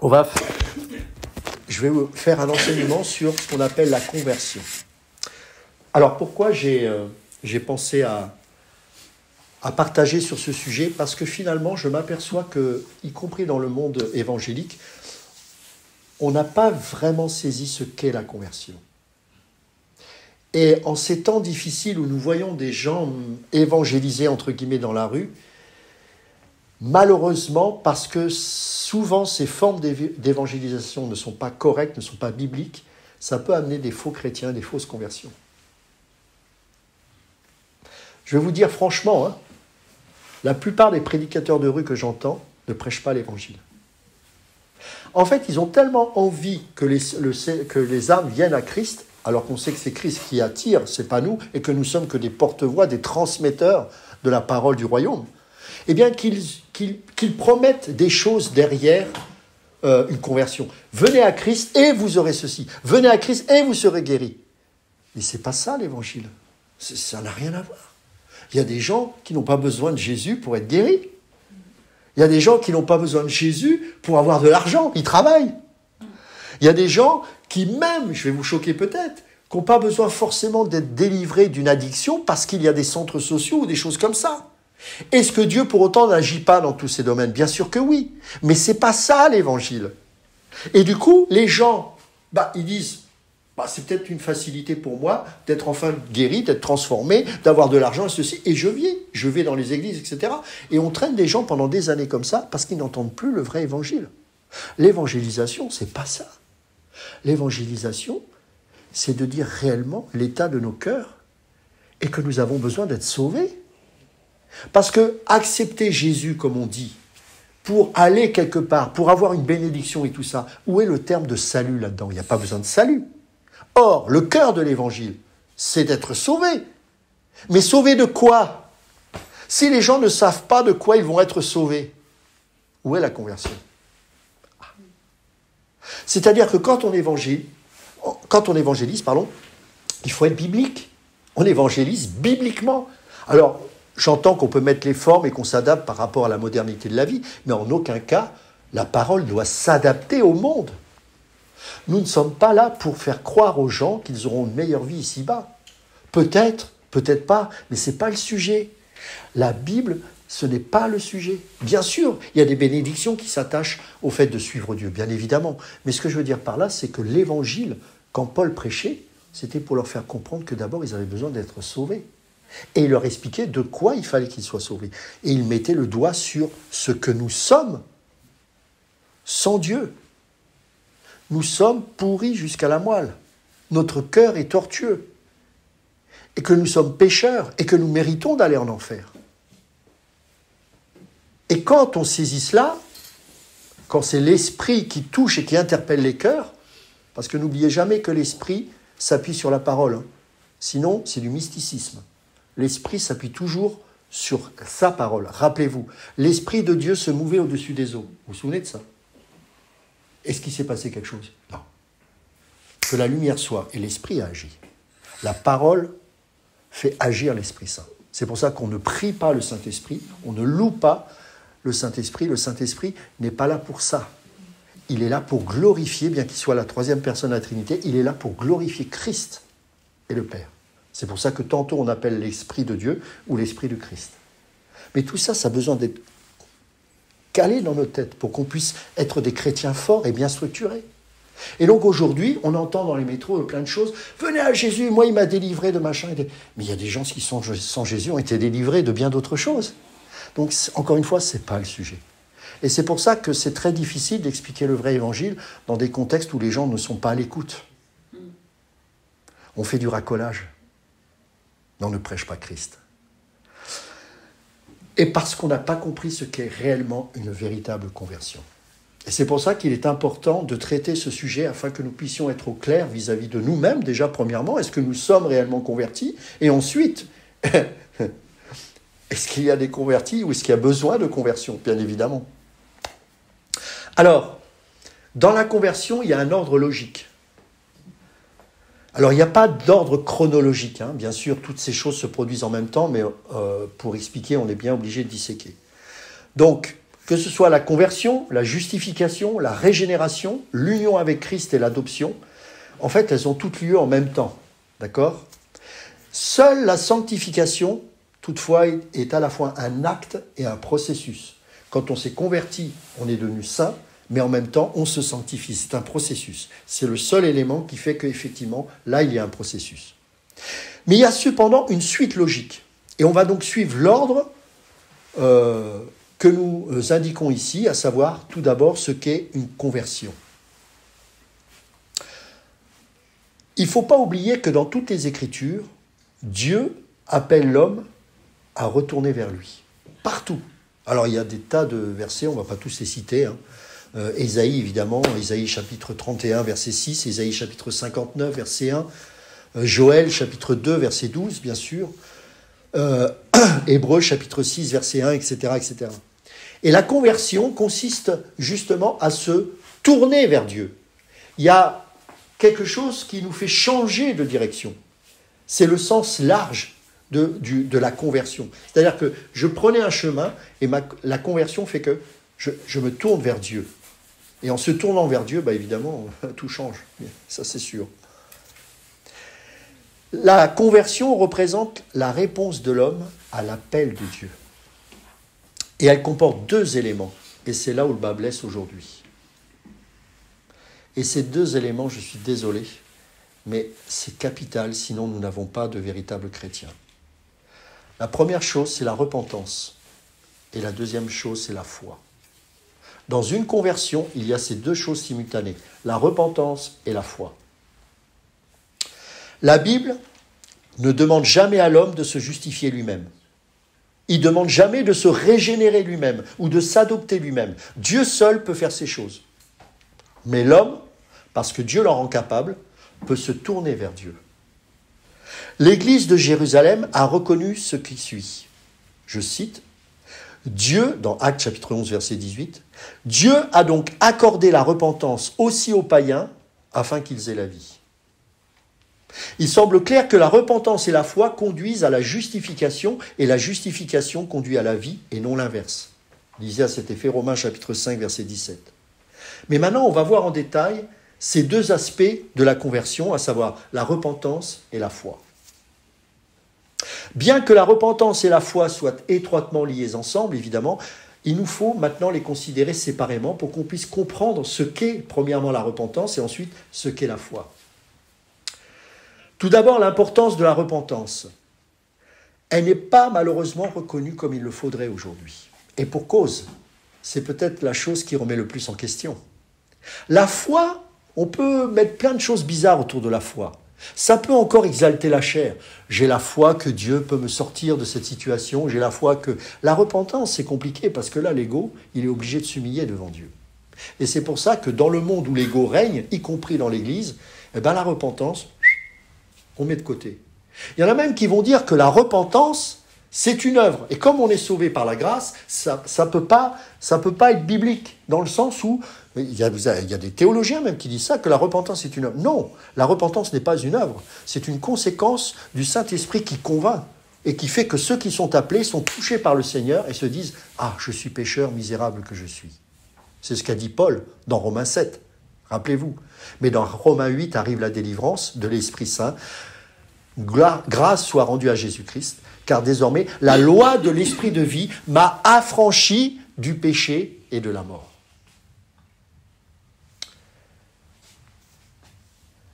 Je vais vous faire un enseignement sur ce qu'on appelle la conversion. Alors pourquoi j'ai pensé à partager sur ce sujet? Parce que finalement, je m'aperçois que, y compris dans le monde évangélique, on n'a pas vraiment saisi ce qu'est la conversion. Et en ces temps difficiles où nous voyons des gens évangélisés, entre guillemets, dans la rue, malheureusement, parce que souvent ces formes d'évangélisation ne sont pas correctes, ne sont pas bibliques, ça peut amener des faux chrétiens, des fausses conversions. Je vais vous dire franchement, la plupart des prédicateurs de rue que j'entends ne prêchent pas l'évangile. En fait, ils ont tellement envie que les âmes viennent à Christ, alors qu'on sait que c'est Christ qui attire, c'est pas nous, et que nous sommes que des porte-voix, des transmetteurs de la parole du royaume, eh bien qu'ils promettent des choses derrière une conversion. Venez à Christ et vous aurez ceci. Venez à Christ et vous serez guéris. Mais c'est pas ça l'évangile. Ça n'a rien à voir. Il y a des gens qui n'ont pas besoin de Jésus pour être guéris. Il y a des gens qui n'ont pas besoin de Jésus pour avoir de l'argent. Ils travaillent. Il y a des gens qui même, je vais vous choquer peut-être, qui n'ont pas besoin forcément d'être délivrés d'une addiction parce qu'il y a des centres sociaux ou des choses comme ça. Est-ce que Dieu, pour autant, n'agit pas dans tous ces domaines? Bien sûr que oui. Mais c'est pas ça, l'évangile. Et du coup, les gens, ils disent, c'est peut-être une facilité pour moi d'être enfin guéri, d'être transformé, d'avoir de l'argent et ceci. Et je vais dans les églises, etc. Et on traîne des gens pendant des années comme ça parce qu'ils n'entendent plus le vrai évangile. L'évangélisation, c'est pas ça. L'évangélisation, c'est de dire réellement l'état de nos cœurs et que nous avons besoin d'être sauvés. Parce que accepter Jésus, comme on dit, pour aller quelque part, pour avoir une bénédiction et tout ça, où est le terme de salut là-dedans? Il n'y a pas besoin de salut. Or, le cœur de l'évangile, c'est d'être sauvé. Mais sauvé de quoi? Si les gens ne savent pas de quoi ils vont être sauvés, où est la conversion? C'est-à-dire que quand on évangélise, il faut être biblique. On évangélise bibliquement. Alors, j'entends qu'on peut mettre les formes et qu'on s'adapte par rapport à la modernité de la vie, mais en aucun cas, la parole doit s'adapter au monde. Nous ne sommes pas là pour faire croire aux gens qu'ils auront une meilleure vie ici-bas. Peut-être, peut-être pas, mais ce n'est pas le sujet. La Bible, ce n'est pas le sujet. Bien sûr, il y a des bénédictions qui s'attachent au fait de suivre Dieu, bien évidemment. Mais ce que je veux dire par là, c'est que l'évangile, quand Paul prêchait, c'était pour leur faire comprendre que d'abord, ils avaient besoin d'être sauvés. Et il leur expliquait de quoi il fallait qu'ils soient sauvés. Et il mettait le doigt sur ce que nous sommes sans Dieu. Nous sommes pourris jusqu'à la moelle. Notre cœur est tortueux. Et que nous sommes pécheurs et que nous méritons d'aller en enfer. Et quand on saisit cela, quand c'est l'esprit qui touche et qui interpelle les cœurs, parce que n'oubliez jamais que l'esprit s'appuie sur la parole. Sinon, c'est du mysticisme. L'esprit s'appuie toujours sur sa parole. Rappelez-vous, l'esprit de Dieu se mouvait au-dessus des eaux. Vous vous souvenez de ça? Est-ce qu'il s'est passé quelque chose? Non. Que la lumière soit, et l'esprit a agi. La parole fait agir l'Esprit Saint. C'est pour ça qu'on ne prie pas le Saint-Esprit, on ne loue pas le Saint-Esprit. Le Saint-Esprit n'est pas là pour ça. Il est là pour glorifier, bien qu'il soit la troisième personne de la Trinité, il est là pour glorifier Christ et le Père. C'est pour ça que tantôt on appelle l'Esprit de Dieu ou l'Esprit du Christ. Mais tout ça, ça a besoin d'être calé dans nos têtes pour qu'on puisse être des chrétiens forts et bien structurés. Et donc aujourd'hui, on entend dans les métros plein de choses. Venez à Jésus, moi il m'a délivré de machin. Mais il y a des gens qui sont sans Jésus ont été délivrés de bien d'autres choses. Donc encore une fois, ce n'est pas le sujet. Et c'est pour ça que c'est très difficile d'expliquer le vrai évangile dans des contextes où les gens ne sont pas à l'écoute. On fait du racolage. Mais on ne prêche pas Christ. Et parce qu'on n'a pas compris ce qu'est réellement une véritable conversion. Et c'est pour ça qu'il est important de traiter ce sujet afin que nous puissions être au clair vis-à-vis de nous-mêmes, déjà premièrement, est-ce que nous sommes réellement convertis? Et ensuite, est-ce qu'il y a des convertis ou est-ce qu'il y a besoin de conversion? Bien évidemment. Alors, dans la conversion, il y a un ordre logique. Alors, il n'y a pas d'ordre chronologique. Bien sûr, toutes ces choses se produisent en même temps, mais pour expliquer, on est bien obligé de disséquer. Donc, que ce soit la conversion, la justification, la régénération, l'union avec Christ et l'adoption, en fait, elles ont toutes lieu en même temps. D'accord ? Seule la sanctification, toutefois, est à la fois un acte et un processus. Quand on s'est converti, on est devenu saint, mais en même temps, on se sanctifie. C'est un processus. C'est le seul élément qui fait qu'effectivement, là, il y a un processus. Mais il y a cependant une suite logique. Et on va donc suivre l'ordre que nous indiquons ici, à savoir tout d'abord ce qu'est une conversion. Il ne faut pas oublier que dans toutes les Écritures, Dieu appelle l'homme à retourner vers lui. Partout. Alors il y a des tas de versets, on ne va pas tous les citer. Ésaïe, évidemment, Ésaïe chapitre 31, verset 6, Ésaïe chapitre 59, verset 1, Joël chapitre 2, verset 12, bien sûr, Hébreux chapitre 6, verset 1, etc., etc. Et la conversion consiste justement à se tourner vers Dieu. Il y a quelque chose qui nous fait changer de direction. C'est le sens large de la conversion. C'est-à-dire que je prenais un chemin et la conversion fait que je me tourne vers Dieu. Et en se tournant vers Dieu, évidemment, tout change. Ça, c'est sûr. La conversion représente la réponse de l'homme à l'appel de Dieu. Et elle comporte deux éléments. Et c'est là où le bas blesse aujourd'hui. Et ces deux éléments, je suis désolé, mais c'est capital, sinon nous n'avons pas de véritables chrétiens. La première chose, c'est la repentance. Et la deuxième chose, c'est la foi. Dans une conversion, il y a ces deux choses simultanées, la repentance et la foi. La Bible ne demande jamais à l'homme de se justifier lui-même. Il ne demande jamais de se régénérer lui-même ou de s'adopter lui-même. Dieu seul peut faire ces choses. Mais l'homme, parce que Dieu le rend capable, peut se tourner vers Dieu. L'Église de Jérusalem a reconnu ce qui suit. Je cite, Dieu, dans Actes chapitre 11, verset 18, « Dieu a donc accordé la repentance aussi aux païens afin qu'ils aient la vie. » Il semble clair que la repentance et la foi conduisent à la justification et la justification conduit à la vie et non l'inverse. Lisez à cet effet Romains chapitre 5, verset 17. Mais maintenant, on va voir en détail ces deux aspects de la conversion, à savoir la repentance et la foi. Bien que la repentance et la foi soient étroitement liées ensemble, évidemment, il nous faut maintenant les considérer séparément pour qu'on puisse comprendre ce qu'est premièrement la repentance et ensuite ce qu'est la foi. Tout d'abord, l'importance de la repentance. Elle n'est pas malheureusement reconnue comme il le faudrait aujourd'hui. Et pour cause, c'est peut-être la chose qui remet le plus en question. La foi, on peut mettre plein de choses bizarres autour de la foi. Ça peut encore exalter la chair. J'ai la foi que Dieu peut me sortir de cette situation. J'ai la foi que... La repentance, c'est compliqué parce que là, l'ego, il est obligé de s'humilier devant Dieu. Et c'est pour ça que dans le monde où l'ego règne, y compris dans l'Église, la repentance, on met de côté. Il y en a même qui vont dire que la repentance, c'est une œuvre. Et comme on est sauvé par la grâce, ça peut pas être biblique, dans le sens où, il y a des théologiens même qui disent ça, que la repentance est une œuvre. Non, la repentance n'est pas une œuvre. C'est une conséquence du Saint-Esprit qui convainc et qui fait que ceux qui sont appelés sont touchés par le Seigneur et se disent « Ah, je suis pécheur misérable que je suis ». C'est ce qu'a dit Paul dans Romains 7. Rappelez-vous. Mais dans Romains 8 arrive la délivrance de l'Esprit Saint. Grâce soit rendue à Jésus-Christ, car désormais, la loi de l'Esprit de vie m'a affranchi du péché et de la mort.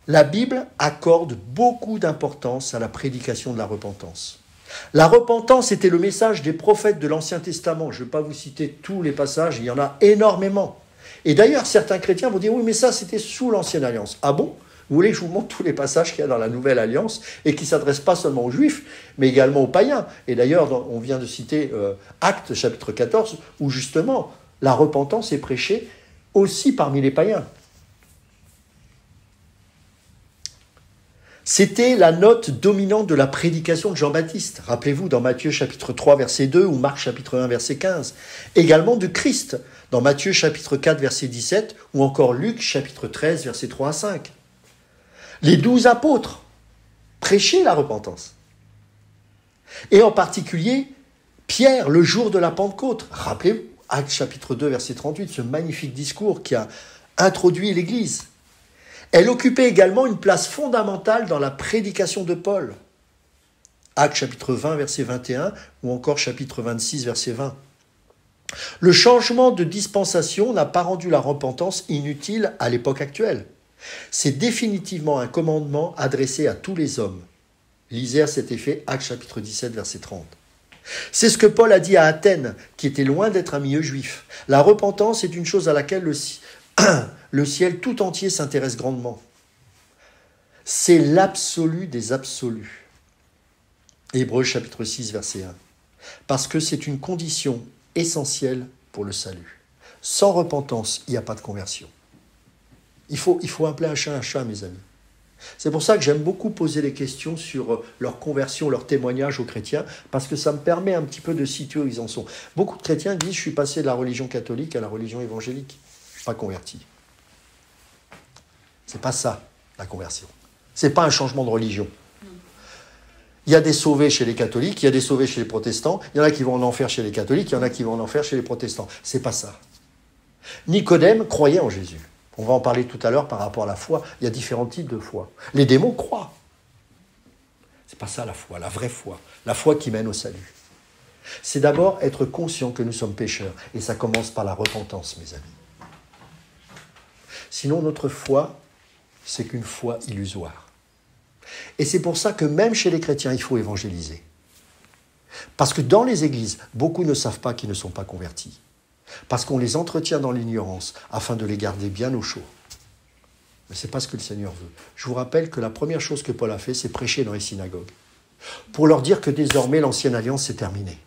La Bible accorde beaucoup d'importance à la prédication de la repentance. La repentance était le message des prophètes de l'Ancien Testament. Je ne vais pas vous citer tous les passages, il y en a énormément. Et d'ailleurs, certains chrétiens vont dire, oui, mais ça, c'était sous l'Ancienne Alliance. Ah bon ? Vous voulez que je vous montre tous les passages qu'il y a dans la Nouvelle Alliance et qui ne s'adressent pas seulement aux Juifs, mais également aux païens. Et d'ailleurs, on vient de citer Actes, chapitre 14, où justement, la repentance est prêchée aussi parmi les païens. C'était la note dominante de la prédication de Jean-Baptiste. Rappelez-vous, dans Matthieu chapitre 3, verset 2, ou Marc chapitre 1, verset 15. Également du Christ, dans Matthieu chapitre 4, verset 17, ou encore Luc chapitre 13, verset 3 à 5. Les 12 apôtres prêchaient la repentance. Et en particulier, Pierre, le jour de la Pentecôte. Rappelez-vous, Actes chapitre 2, verset 38, ce magnifique discours qui a introduit l'Église. Elle occupait également une place fondamentale dans la prédication de Paul. Actes chapitre 20, verset 21, ou encore chapitre 26, verset 20. Le changement de dispensation n'a pas rendu la repentance inutile à l'époque actuelle. C'est définitivement un commandement adressé à tous les hommes. Lisez à cet effet Actes chapitre 17, verset 30. C'est ce que Paul a dit à Athènes, qui était loin d'être un milieu juif. La repentance est une chose à laquelle le ciel tout entier s'intéresse grandement. C'est l'absolu des absolus. Hébreux chapitre 6, verset 1. Parce que c'est une condition essentielle pour le salut. Sans repentance, il n'y a pas de conversion. Il faut appeler un chat, mes amis. C'est pour ça que j'aime beaucoup poser des questions sur leur conversion, leur témoignage aux chrétiens, parce que ça me permet un petit peu de situer où ils en sont. Beaucoup de chrétiens disent « je suis passé de la religion catholique à la religion évangélique. Je ne suis pas converti ». C'est pas ça, la conversion. C'est pas un changement de religion. Il y a des sauvés chez les catholiques, il y a des sauvés chez les protestants, il y en a qui vont en enfer chez les catholiques, il y en a qui vont en enfer chez les protestants. C'est pas ça. Nicodème croyait en Jésus. On va en parler tout à l'heure par rapport à la foi. Il y a différents types de foi. Les démons croient. C'est pas ça la foi, la vraie foi. La foi qui mène au salut. C'est d'abord être conscient que nous sommes pécheurs. Et ça commence par la repentance, mes amis. Sinon, notre foi, c'est qu'une foi illusoire. Et c'est pour ça que même chez les chrétiens, il faut évangéliser. Parce que dans les églises, beaucoup ne savent pas qu'ils ne sont pas convertis. Parce qu'on les entretient dans l'ignorance afin de les garder bien au chaud. Mais ce n'est pas ce que le Seigneur veut. Je vous rappelle que la première chose que Paul a fait, c'est prêcher dans les synagogues. Pour leur dire que désormais, l'ancienne alliance est terminée.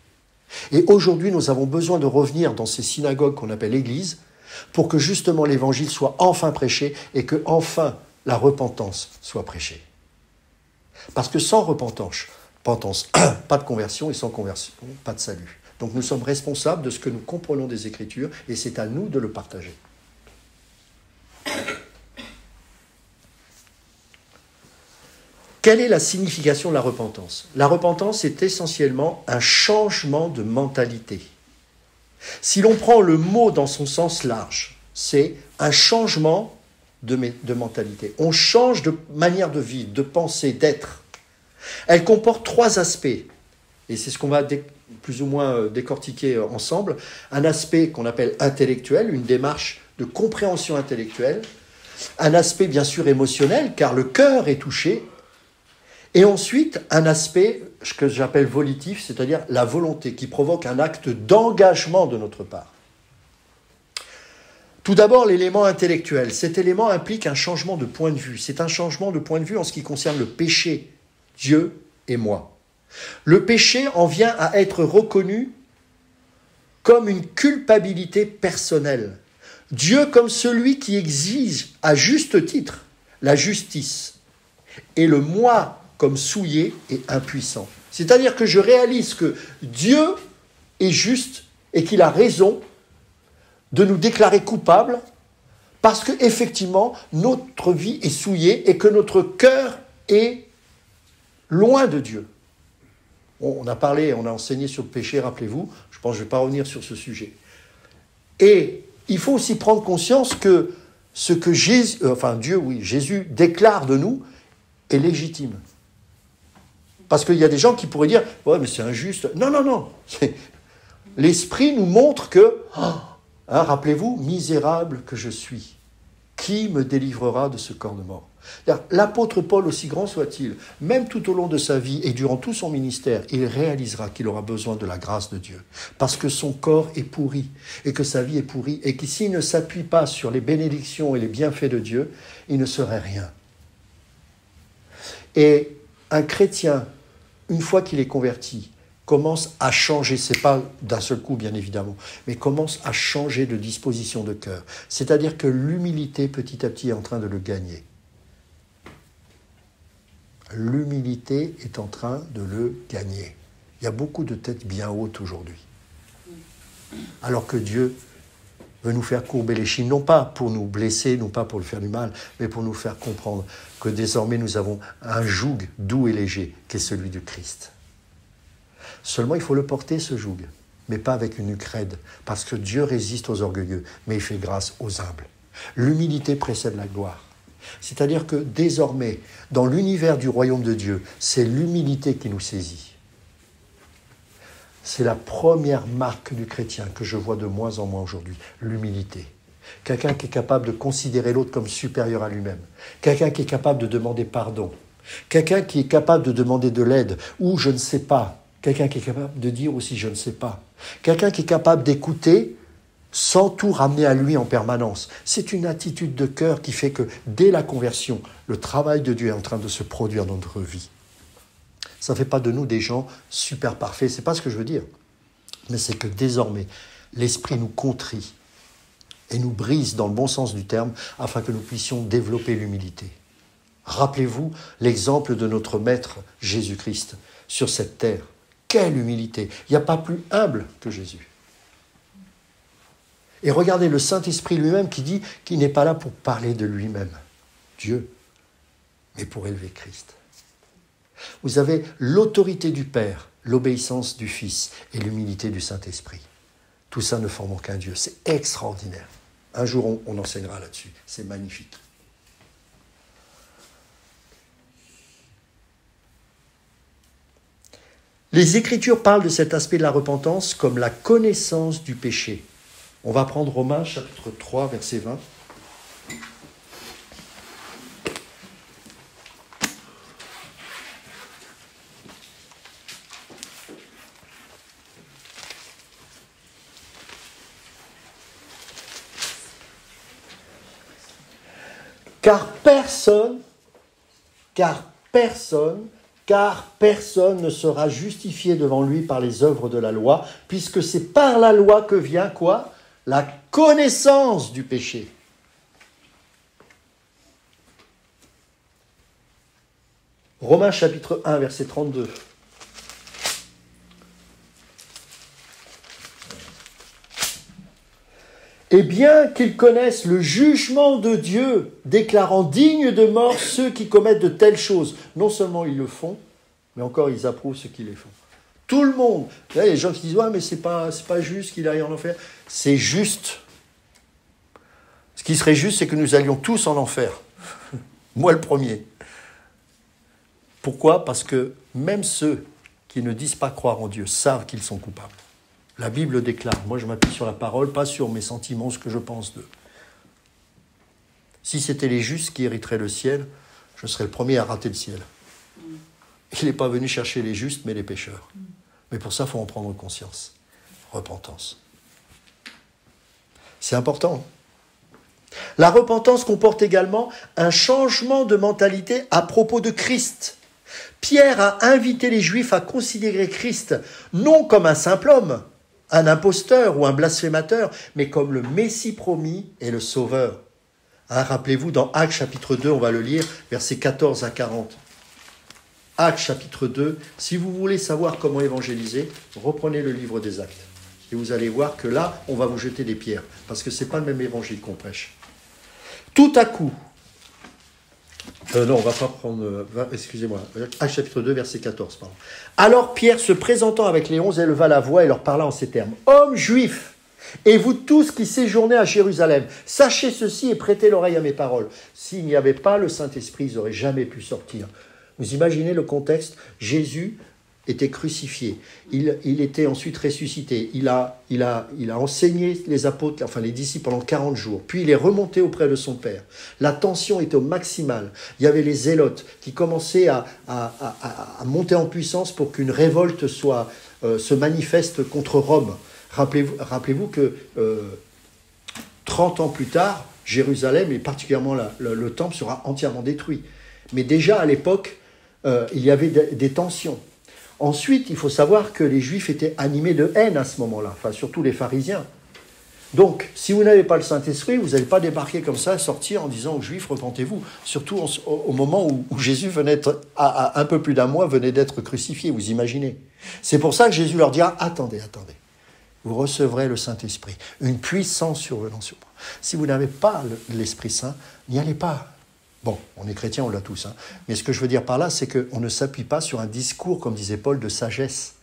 Et aujourd'hui, nous avons besoin de revenir dans ces synagogues qu'on appelle églises pour que justement l'évangile soit enfin prêché et que enfin la repentance soit prêchée. Parce que sans repentance, pas de conversion, et sans conversion, pas de salut. Donc nous sommes responsables de ce que nous comprenons des Écritures, et c'est à nous de le partager. Quelle est la signification de la repentance ? La repentance est essentiellement un changement de mentalité. Si l'on prend le mot dans son sens large, c'est un changement de mentalité. On change de manière de vivre, de penser, d'être. Elle comporte 3 aspects, et c'est ce qu'on va plus ou moins décortiquer ensemble. Un aspect qu'on appelle intellectuel, une démarche de compréhension intellectuelle. Un aspect bien sûr émotionnel, car le cœur est touché. Et ensuite, un aspect que j'appelle volitif, c'est-à-dire la volonté, qui provoque un acte d'engagement de notre part. Tout d'abord, l'élément intellectuel. Cet élément implique un changement de point de vue. C'est un changement de point de vue en ce qui concerne le péché, Dieu et moi. Le péché en vient à être reconnu comme une culpabilité personnelle. Dieu comme celui qui exige à juste titre la justice. Et le moi comme souillé et impuissant. C'est-à-dire que je réalise que Dieu est juste et qu'il a raison de nous déclarer coupables parce qu'effectivement, notre vie est souillée et que notre cœur est loin de Dieu. On a enseigné sur le péché, rappelez-vous, je pense que je ne vais pas revenir sur ce sujet. Et il faut aussi prendre conscience que ce que Jésus déclare de nous est légitime. Parce qu'il y a des gens qui pourraient dire « Ouais, mais c'est injuste. » Non. L'Esprit nous montre que, rappelez-vous, misérable que je suis, qui me délivrera de ce corps de mort ? L'apôtre Paul, aussi grand soit-il, même tout au long de sa vie et durant tout son ministère, il réalisera qu'il aura besoin de la grâce de Dieu. Parce que son corps est pourri, et que sa vie est pourrie, et que s'il ne s'appuie pas sur les bénédictions et les bienfaits de Dieu, il ne serait rien. Et un chrétien, une fois qu'il est converti, commence à changer, c'est pas d'un seul coup bien évidemment, mais commence à changer de disposition de cœur. C'est-à-dire que l'humilité petit à petit est en train de le gagner. L'humilité est en train de le gagner. Il y a beaucoup de têtes bien hautes aujourd'hui. Alors que Dieu veut nous faire courber les chines, non pas pour nous blesser, non pas pour le faire du mal, mais pour nous faire comprendre que désormais nous avons un joug doux et léger, qui est celui du Christ. Seulement, il faut le porter, ce joug. mais pas avec une nuque raide, parce que Dieu résiste aux orgueilleux, mais il fait grâce aux humbles. L'humilité précède la gloire. C'est-à-dire que désormais, dans l'univers du royaume de Dieu, c'est l'humilité qui nous saisit. C'est la première marque du chrétien que je vois de moins en moins aujourd'hui, l'humilité. Quelqu'un qui est capable de considérer l'autre comme supérieur à lui-même. Quelqu'un qui est capable de demander pardon. Quelqu'un qui est capable de demander de l'aide ou je ne sais pas. Quelqu'un qui est capable de dire aussi je ne sais pas. Quelqu'un qui est capable d'écouter sans tout ramener à lui en permanence. C'est une attitude de cœur qui fait que dès la conversion, le travail de Dieu est en train de se produire dans notre vie. Ça ne fait pas de nous des gens super parfaits, c'est pas ce que je veux dire. Mais c'est que désormais, l'Esprit nous contrit et nous brise dans le bon sens du terme afin que nous puissions développer l'humilité. Rappelez-vous l'exemple de notre Maître Jésus-Christ sur cette terre. Quelle humilité! Il n'y a pas plus humble que Jésus. Et regardez le Saint-Esprit lui-même qui dit qu'il n'est pas là pour parler de lui-même, Dieu, mais pour élever Christ. Vous avez l'autorité du Père, l'obéissance du Fils et l'humilité du Saint-Esprit. Tout ça ne forme aucun Dieu. C'est extraordinaire. Un jour, on enseignera là-dessus. C'est magnifique. Les Écritures parlent de cet aspect de la repentance comme la connaissance du péché. On va prendre Romains chapitre 3, verset 20. Car personne ne sera justifié devant lui par les œuvres de la loi, puisque c'est par la loi que vient quoi? La connaissance du péché. Romains chapitre 1, verset 32. Et bien qu'ils connaissent le jugement de Dieu, déclarant dignes de mort ceux qui commettent de telles choses. Non seulement ils le font, mais encore ils approuvent ceux qui les font. Tout le monde. Là, il y a des gens qui disent « Ouais, mais c'est pas juste qu'il aille en enfer. » C'est juste. Ce qui serait juste, c'est que nous allions tous en enfer. Moi le premier. Pourquoi? Parce que même ceux qui ne disent pas croire en Dieu savent qu'ils sont coupables. La Bible déclare, moi je m'appuie sur la parole, pas sur mes sentiments, ce que je pense d'eux. Si c'était les justes qui hériteraient le ciel, je serais le premier à rater le ciel. Il n'est pas venu chercher les justes, mais les pécheurs. Mais pour ça, il faut en prendre conscience. Repentance. C'est important. La repentance comporte également un changement de mentalité à propos de Christ. Pierre a invité les Juifs à considérer Christ non comme un simple homme, un imposteur ou un blasphémateur, mais comme le Messie promis et le Sauveur. Rappelez-vous, dans Actes chapitre 2, on va le lire, versets 14 à 40. Actes chapitre 2, si vous voulez savoir comment évangéliser, reprenez le livre des Actes. Et vous allez voir que là, on va vous jeter des pierres, parce que ce n'est pas le même évangile qu'on prêche. Tout à coup, non, on ne va pas prendre... excusez-moi. Actes chapitre 2, verset 14. Pardon. Alors Pierre, se présentant avec les 11, éleva la voix et leur parla en ces termes. « Hommes juifs, et vous tous qui séjournez à Jérusalem, sachez ceci et prêtez l'oreille à mes paroles. S'il n'y avait pas le Saint-Esprit, ils n'auraient jamais pu sortir. » Vous imaginez le contexte? Jésus était crucifié. Il était ensuite ressuscité. Il a enseigné les apôtres, enfin les disciples pendant 40 jours. Puis il est remonté auprès de son Père. La tension était au maximal. Il y avait les zélotes qui commençaient à monter en puissance pour qu'une révolte se manifeste contre Rome. Rappelez-vous que 30 ans plus tard, Jérusalem, et particulièrement le temple, sera entièrement détruit. Mais déjà à l'époque, il y avait des tensions. Ensuite, il faut savoir que les Juifs étaient animés de haine à ce moment-là, enfin surtout les pharisiens. Donc, si vous n'avez pas le Saint-Esprit, vous n'allez pas débarquer comme ça, sortir en disant aux Juifs, repentez-vous. Surtout au moment où Jésus venait à un peu plus d'un mois, venait d'être crucifié, vous imaginez. C'est pour ça que Jésus leur dira, attendez, vous recevrez le Saint-Esprit, une puissance survenant sur moi. Si vous n'avez pas l'Esprit Saint, n'y allez pas. Bon, on est chrétien, on l'a tous. Mais ce que je veux dire par là, c'est qu'on ne s'appuie pas sur un discours, comme disait Paul, de sagesse.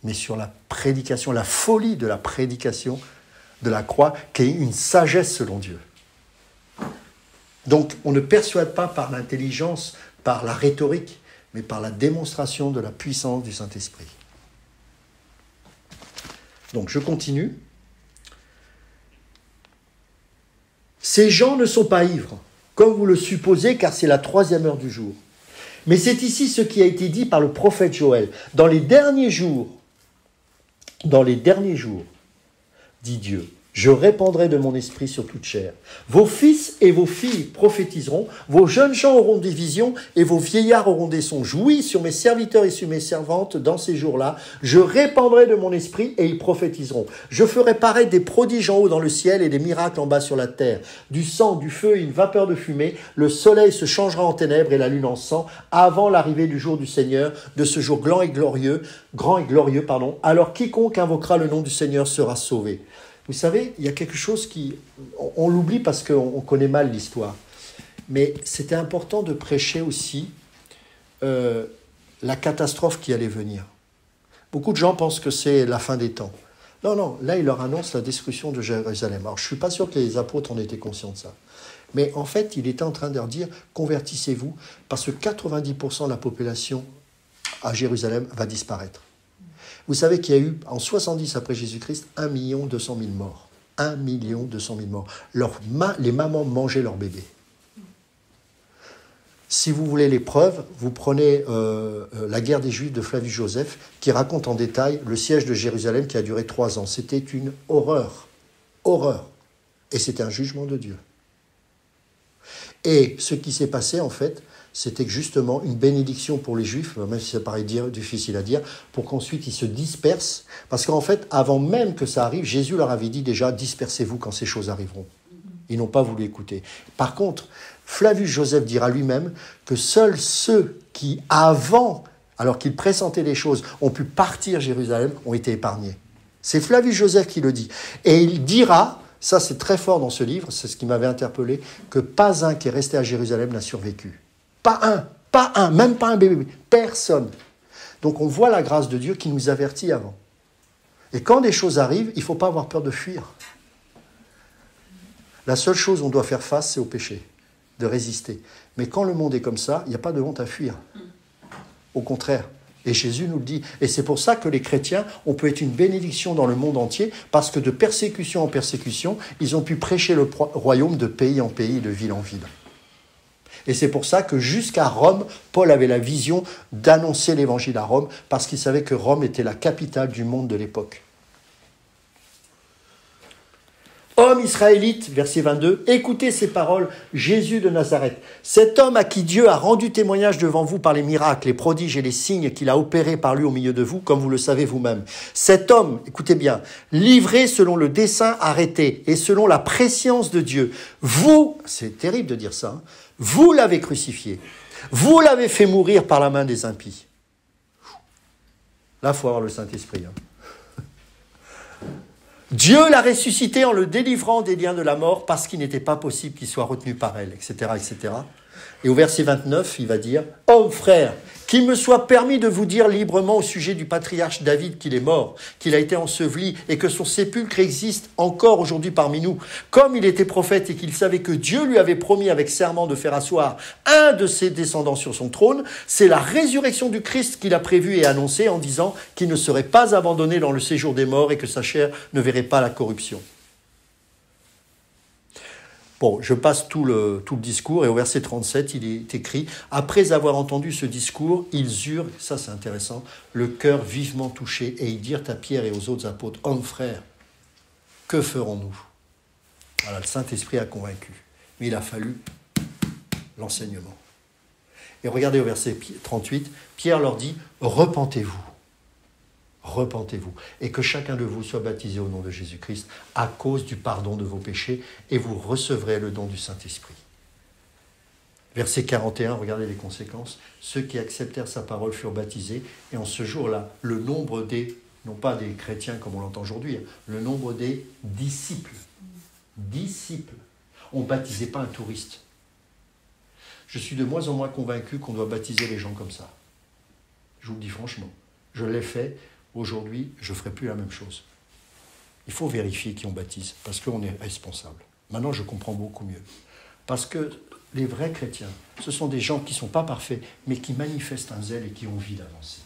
mais sur la prédication, la folie de la prédication de la croix, qui est une sagesse selon Dieu. Donc, on ne persuade pas par l'intelligence, par la rhétorique, mais par la démonstration de la puissance du Saint-Esprit. Donc, je continue. Ces gens ne sont pas ivres, comme vous le supposez, car c'est la 3e heure du jour. Mais c'est ici ce qui a été dit par le prophète Joël. Dans les derniers jours, dit Dieu, je répandrai de mon esprit sur toute chair. Vos fils et vos filles prophétiseront, vos jeunes gens auront des visions et vos vieillards auront des songes. Oui, sur mes serviteurs et sur mes servantes, dans ces jours-là, je répandrai de mon esprit et ils prophétiseront. Je ferai paraître des prodiges en haut dans le ciel et des miracles en bas sur la terre. Du sang, du feu et une vapeur de fumée, le soleil se changera en ténèbres et la lune en sang, avant l'arrivée du jour du Seigneur, de ce jour grand et glorieux, alors quiconque invoquera le nom du Seigneur sera sauvé. Vous savez, il y a quelque chose on l'oublie parce qu'on connaît mal l'histoire. Mais c'était important de prêcher aussi la catastrophe qui allait venir. Beaucoup de gens pensent que c'est la fin des temps. Non, là, il leur annonce la destruction de Jérusalem. Alors, je ne suis pas sûr que les apôtres en étaient conscients de ça. Mais en fait, il était en train de leur dire, convertissez-vous, parce que 90% de la population à Jérusalem va disparaître. Vous savez qu'il y a eu, en 70 après Jésus-Christ, 1 200 000 morts. 1 200 000 morts. Les mamans mangeaient leurs bébés. Si vous voulez les preuves, vous prenez la guerre des Juifs de Flavius Joseph, qui raconte en détail le siège de Jérusalem qui a duré 3 ans. C'était une horreur. Horreur. Et c'était un jugement de Dieu. Et ce qui s'est passé, en fait, c'était justement une bénédiction pour les Juifs, même si ça paraît difficile à dire, pour qu'ensuite ils se dispersent. Parce qu'en fait, avant même que ça arrive, Jésus leur avait dit déjà, dispersez-vous quand ces choses arriveront. Ils n'ont pas voulu écouter. Par contre, Flavius Joseph dira lui-même que seuls ceux qui, avant, alors qu'ils pressentaient les choses, ont pu partir Jérusalem, ont été épargnés. C'est Flavius Joseph qui le dit. Et il dira, ça c'est très fort dans ce livre, c'est ce qui m'avait interpellé, que pas un qui est resté à Jérusalem n'a survécu. Pas un, même pas un bébé, personne. Donc on voit la grâce de Dieu qui nous avertit avant. Et quand des choses arrivent, il ne faut pas avoir peur de fuir. La seule chose où on doit faire face, c'est au péché, de résister. Mais quand le monde est comme ça, il n'y a pas de honte à fuir. Au contraire. Et Jésus nous le dit. Et c'est pour ça que les chrétiens, on peut être une bénédiction dans le monde entier, parce que de persécution en persécution, ils ont pu prêcher le royaume de pays en pays, de ville en ville. Et c'est pour ça que jusqu'à Rome, Paul avait la vision d'annoncer l'évangile à Rome, parce qu'il savait que Rome était la capitale du monde de l'époque. Homme israélite, verset 22, écoutez ces paroles, Jésus de Nazareth, cet homme à qui Dieu a rendu témoignage devant vous par les miracles, les prodiges et les signes qu'il a opérés par lui au milieu de vous, comme vous le savez vous-même. Cet homme, écoutez bien, livré selon le dessein arrêté et selon la prescience de Dieu, vous, c'est terrible de dire ça, hein, vous l'avez crucifié, vous l'avez fait mourir par la main des impies. Là, il faut avoir le Saint-Esprit, hein. Dieu l'a ressuscité en le délivrant des liens de la mort parce qu'il n'était pas possible qu'il soit retenu par elle, etc., etc. Et au verset 29, il va dire « Hommes, frères, qu'il me soit permis de vous dire librement au sujet du patriarche David qu'il est mort, qu'il a été enseveli et que son sépulcre existe encore aujourd'hui parmi nous. Comme il était prophète et qu'il savait que Dieu lui avait promis avec serment de faire asseoir un de ses descendants sur son trône, c'est la résurrection du Christ qu'il a prévue et annoncée en disant qu'il ne serait pas abandonné dans le séjour des morts et que sa chair ne verrait pas la corruption. » Bon, je passe tout le discours et au verset 37, il est écrit « Après avoir entendu ce discours, ils eurent, ça c'est intéressant, le cœur vivement touché et ils dirent à Pierre et aux autres apôtres, « Hommes, frères, que ferons-nous » Voilà, le Saint-Esprit a convaincu. Mais il a fallu l'enseignement. Et regardez au verset 38, Pierre leur dit « Repentez-vous. Repentez-vous, et que chacun de vous soit baptisé au nom de Jésus-Christ à cause du pardon de vos péchés, et vous recevrez le don du Saint-Esprit. » Verset 41, regardez les conséquences. Ceux qui acceptèrent sa parole furent baptisés, et en ce jour-là, le nombre des, non pas des chrétiens comme on l'entend aujourd'hui, le nombre des disciples. On ne baptisait pas un touriste. Je suis de moins en moins convaincu qu'on doit baptiser les gens comme ça. Je vous le dis franchement. Je l'ai fait. Aujourd'hui, je ne ferai plus la même chose. Il faut vérifier qui on baptise, parce qu'on est responsable. Maintenant, je comprends beaucoup mieux. Parce que les vrais chrétiens, ce sont des gens qui ne sont pas parfaits, mais qui manifestent un zèle et qui ont envie d'avancer.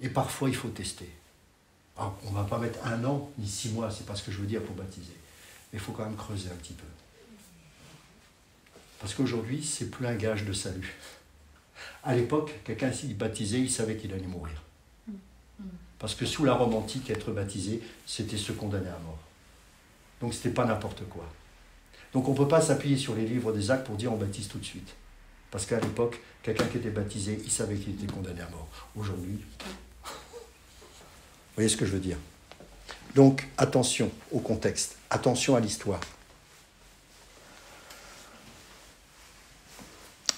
Et parfois, il faut tester. Alors, on ne va pas mettre 1 an, ni 6 mois, c'est pas ce que je veux dire pour baptiser. Mais il faut quand même creuser un petit peu. Parce qu'aujourd'hui, ce n'est plus un gage de salut. À l'époque, quelqu'un s'il baptisait, il savait qu'il allait mourir. Parce que sous la Rome antique, être baptisé, c'était se condamner à mort. Donc ce n'était pas n'importe quoi. Donc on ne peut pas s'appuyer sur les livres des actes pour dire on baptise tout de suite. Parce qu'à l'époque, quelqu'un qui était baptisé, il savait qu'il était condamné à mort. Aujourd'hui, vous voyez ce que je veux dire? Donc attention au contexte, attention à l'histoire.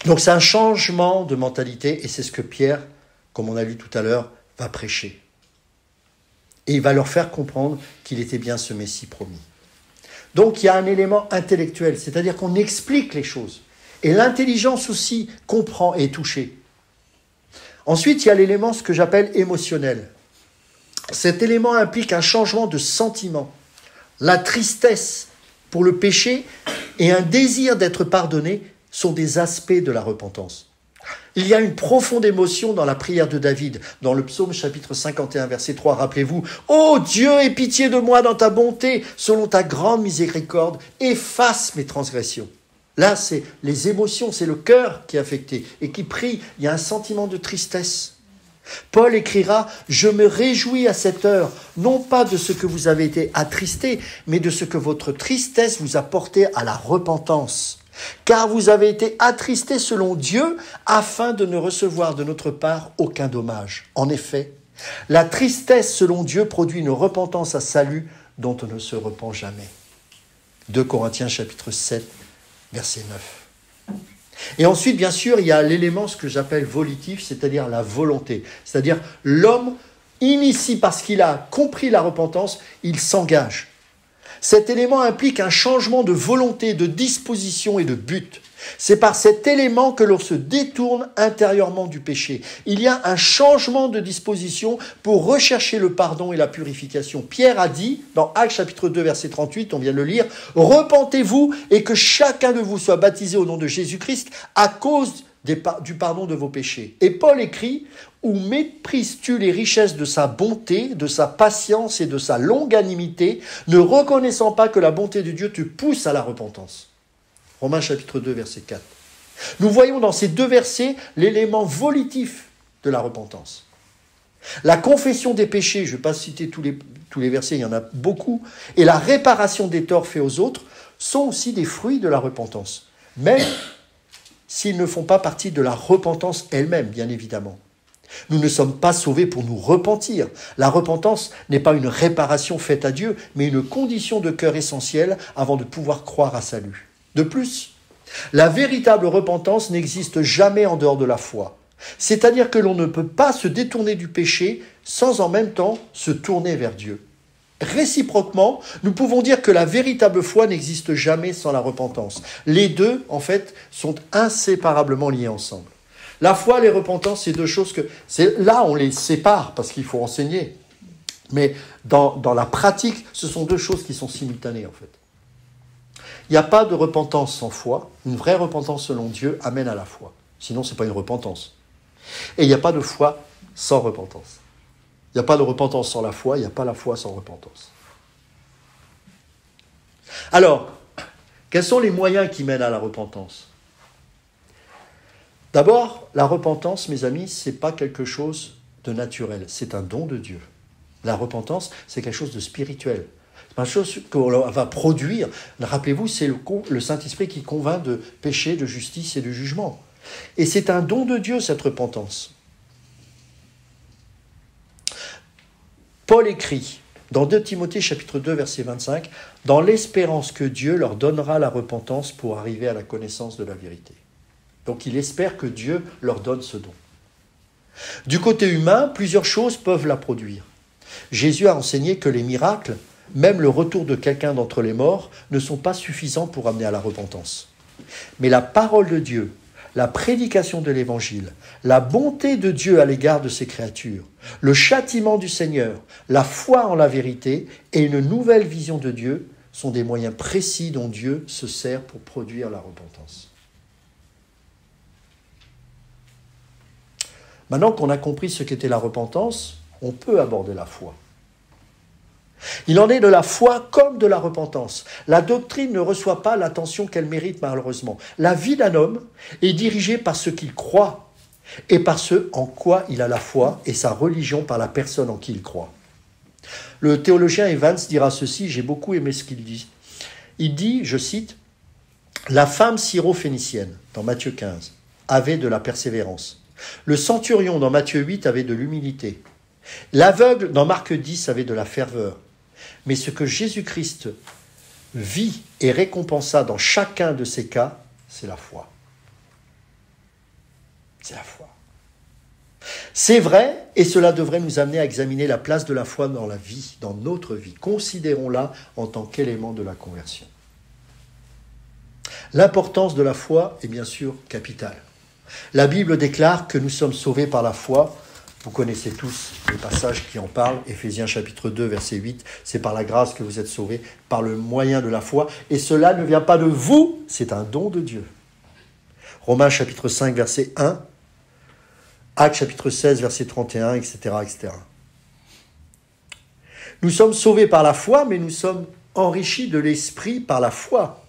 Donc c'est un changement de mentalité et c'est ce que Pierre, comme on a lu tout à l'heure, va prêcher. Et il va leur faire comprendre qu'il était bien ce Messie promis. Donc il y a un élément intellectuel, c'est-à-dire qu'on explique les choses. Et l'intelligence aussi comprend et est touchée. Ensuite, il y a l'élément, ce que j'appelle émotionnel. Cet élément implique un changement de sentiment. La tristesse pour le péché et un désir d'être pardonné sont des aspects de la repentance. Il y a une profonde émotion dans la prière de David, dans le psaume chapitre 51, verset 3. Rappelez-vous, « Ô Dieu, aie pitié de moi dans ta bonté, selon ta grande miséricorde, efface mes transgressions. » Là, c'est les émotions, c'est le cœur qui est affecté et qui prie. Il y a un sentiment de tristesse. Paul écrira « Je me réjouis à cette heure, non pas de ce que vous avez été attristés, mais de ce que votre tristesse vous a porté à la repentance. » Car vous avez été attristés selon Dieu, afin de ne recevoir de notre part aucun dommage. En effet, la tristesse selon Dieu produit une repentance à salut dont on ne se repent jamais. 2 Corinthiens chapitre 7, verset 9. Et ensuite, bien sûr, il y a l'élément, ce que j'appelle volitif, c'est-à-dire la volonté. C'est-à-dire l'homme initie parce qu'il a compris la repentance, il s'engage. Cet élément implique un changement de volonté, de disposition et de but. C'est par cet élément que l'on se détourne intérieurement du péché. Il y a un changement de disposition pour rechercher le pardon et la purification. Pierre a dit, dans Actes chapitre 2, verset 38, on vient de le lire, « Repentez-vous et que chacun de vous soit baptisé au nom de Jésus-Christ à cause du pardon de vos péchés. » Et Paul écrit, « Ou méprises-tu les richesses de sa bonté, de sa patience et de sa longanimité, ne reconnaissant pas que la bonté de Dieu te pousse à la repentance. » Romains chapitre 2, verset 4. Nous voyons dans ces 2 versets l'élément volitif de la repentance. La confession des péchés, je ne vais pas citer tous les versets, il y en a beaucoup, et la réparation des torts faits aux autres sont aussi des fruits de la repentance, même s'ils ne font pas partie de la repentance elle-même, bien évidemment. Nous ne sommes pas sauvés pour nous repentir. La repentance n'est pas une réparation faite à Dieu, mais une condition de cœur essentielle avant de pouvoir croire à salut. De plus, la véritable repentance n'existe jamais en dehors de la foi. C'est-à-dire que l'on ne peut pas se détourner du péché sans en même temps se tourner vers Dieu. Réciproquement, nous pouvons dire que la véritable foi n'existe jamais sans la repentance. Les deux, en fait, sont inséparablement liés ensemble. La foi et les repentances, c'est 2 choses que... Là, on les sépare parce qu'il faut enseigner. Mais dans la pratique, ce sont 2 choses qui sont simultanées, en fait. Il n'y a pas de repentance sans foi. Une vraie repentance selon Dieu amène à la foi. Sinon, ce n'est pas une repentance. Et il n'y a pas de foi sans repentance. Il n'y a pas de repentance sans la foi, il n'y a pas la foi sans repentance. Alors, quels sont les moyens qui mènent à la repentance? D'abord, la repentance, mes amis, ce n'est pas quelque chose de naturel, c'est un don de Dieu. La repentance, c'est quelque chose de spirituel. C'est pas une chose qu'on va produire. Rappelez-vous, c'est le Saint-Esprit qui convainc de péché, de justice et de jugement. Et c'est un don de Dieu, cette repentance. Paul écrit, dans 2 Timothée chapitre 2, verset 25, « Dans l'espérance que Dieu leur donnera la repentance pour arriver à la connaissance de la vérité. » Donc il espère que Dieu leur donne ce don. Du côté humain, plusieurs choses peuvent la produire. Jésus a enseigné que les miracles, même le retour de quelqu'un d'entre les morts, ne sont pas suffisants pour amener à la repentance. Mais la parole de Dieu, la prédication de l'Évangile, la bonté de Dieu à l'égard de ses créatures, le châtiment du Seigneur, la foi en la vérité et une nouvelle vision de Dieu sont des moyens précis dont Dieu se sert pour produire la repentance. Maintenant qu'on a compris ce qu'était la repentance, on peut aborder la foi. Il en est de la foi comme de la repentance. La doctrine ne reçoit pas l'attention qu'elle mérite malheureusement. La vie d'un homme est dirigée par ce qu'il croit et par ce en quoi il a la foi et sa religion par la personne en qui il croit. Le théologien Evans dira ceci, j'ai beaucoup aimé ce qu'il dit. Il dit, je cite, « La femme syro-phénicienne, dans Matthieu 15, avait de la persévérance. Le centurion, dans Matthieu 8, avait de l'humilité. L'aveugle, dans Marc 10, avait de la ferveur. Mais ce que Jésus-Christ vit et récompensa dans chacun de ces cas, c'est la foi. C'est la foi. C'est vrai, et cela devrait nous amener à examiner la place de la foi dans la vie, dans notre vie. Considérons-la en tant qu'élément de la conversion. L'importance de la foi est bien sûr capitale. La Bible déclare que nous sommes sauvés par la foi. Vous connaissez tous les passages qui en parlent. Éphésiens chapitre 2, verset 8. C'est par la grâce que vous êtes sauvés, par le moyen de la foi. Et cela ne vient pas de vous, c'est un don de Dieu. Romains chapitre 5, verset 1. Actes chapitre 16, verset 31, etc., etc. Nous sommes sauvés par la foi, mais nous sommes enrichis de l'esprit par la foi.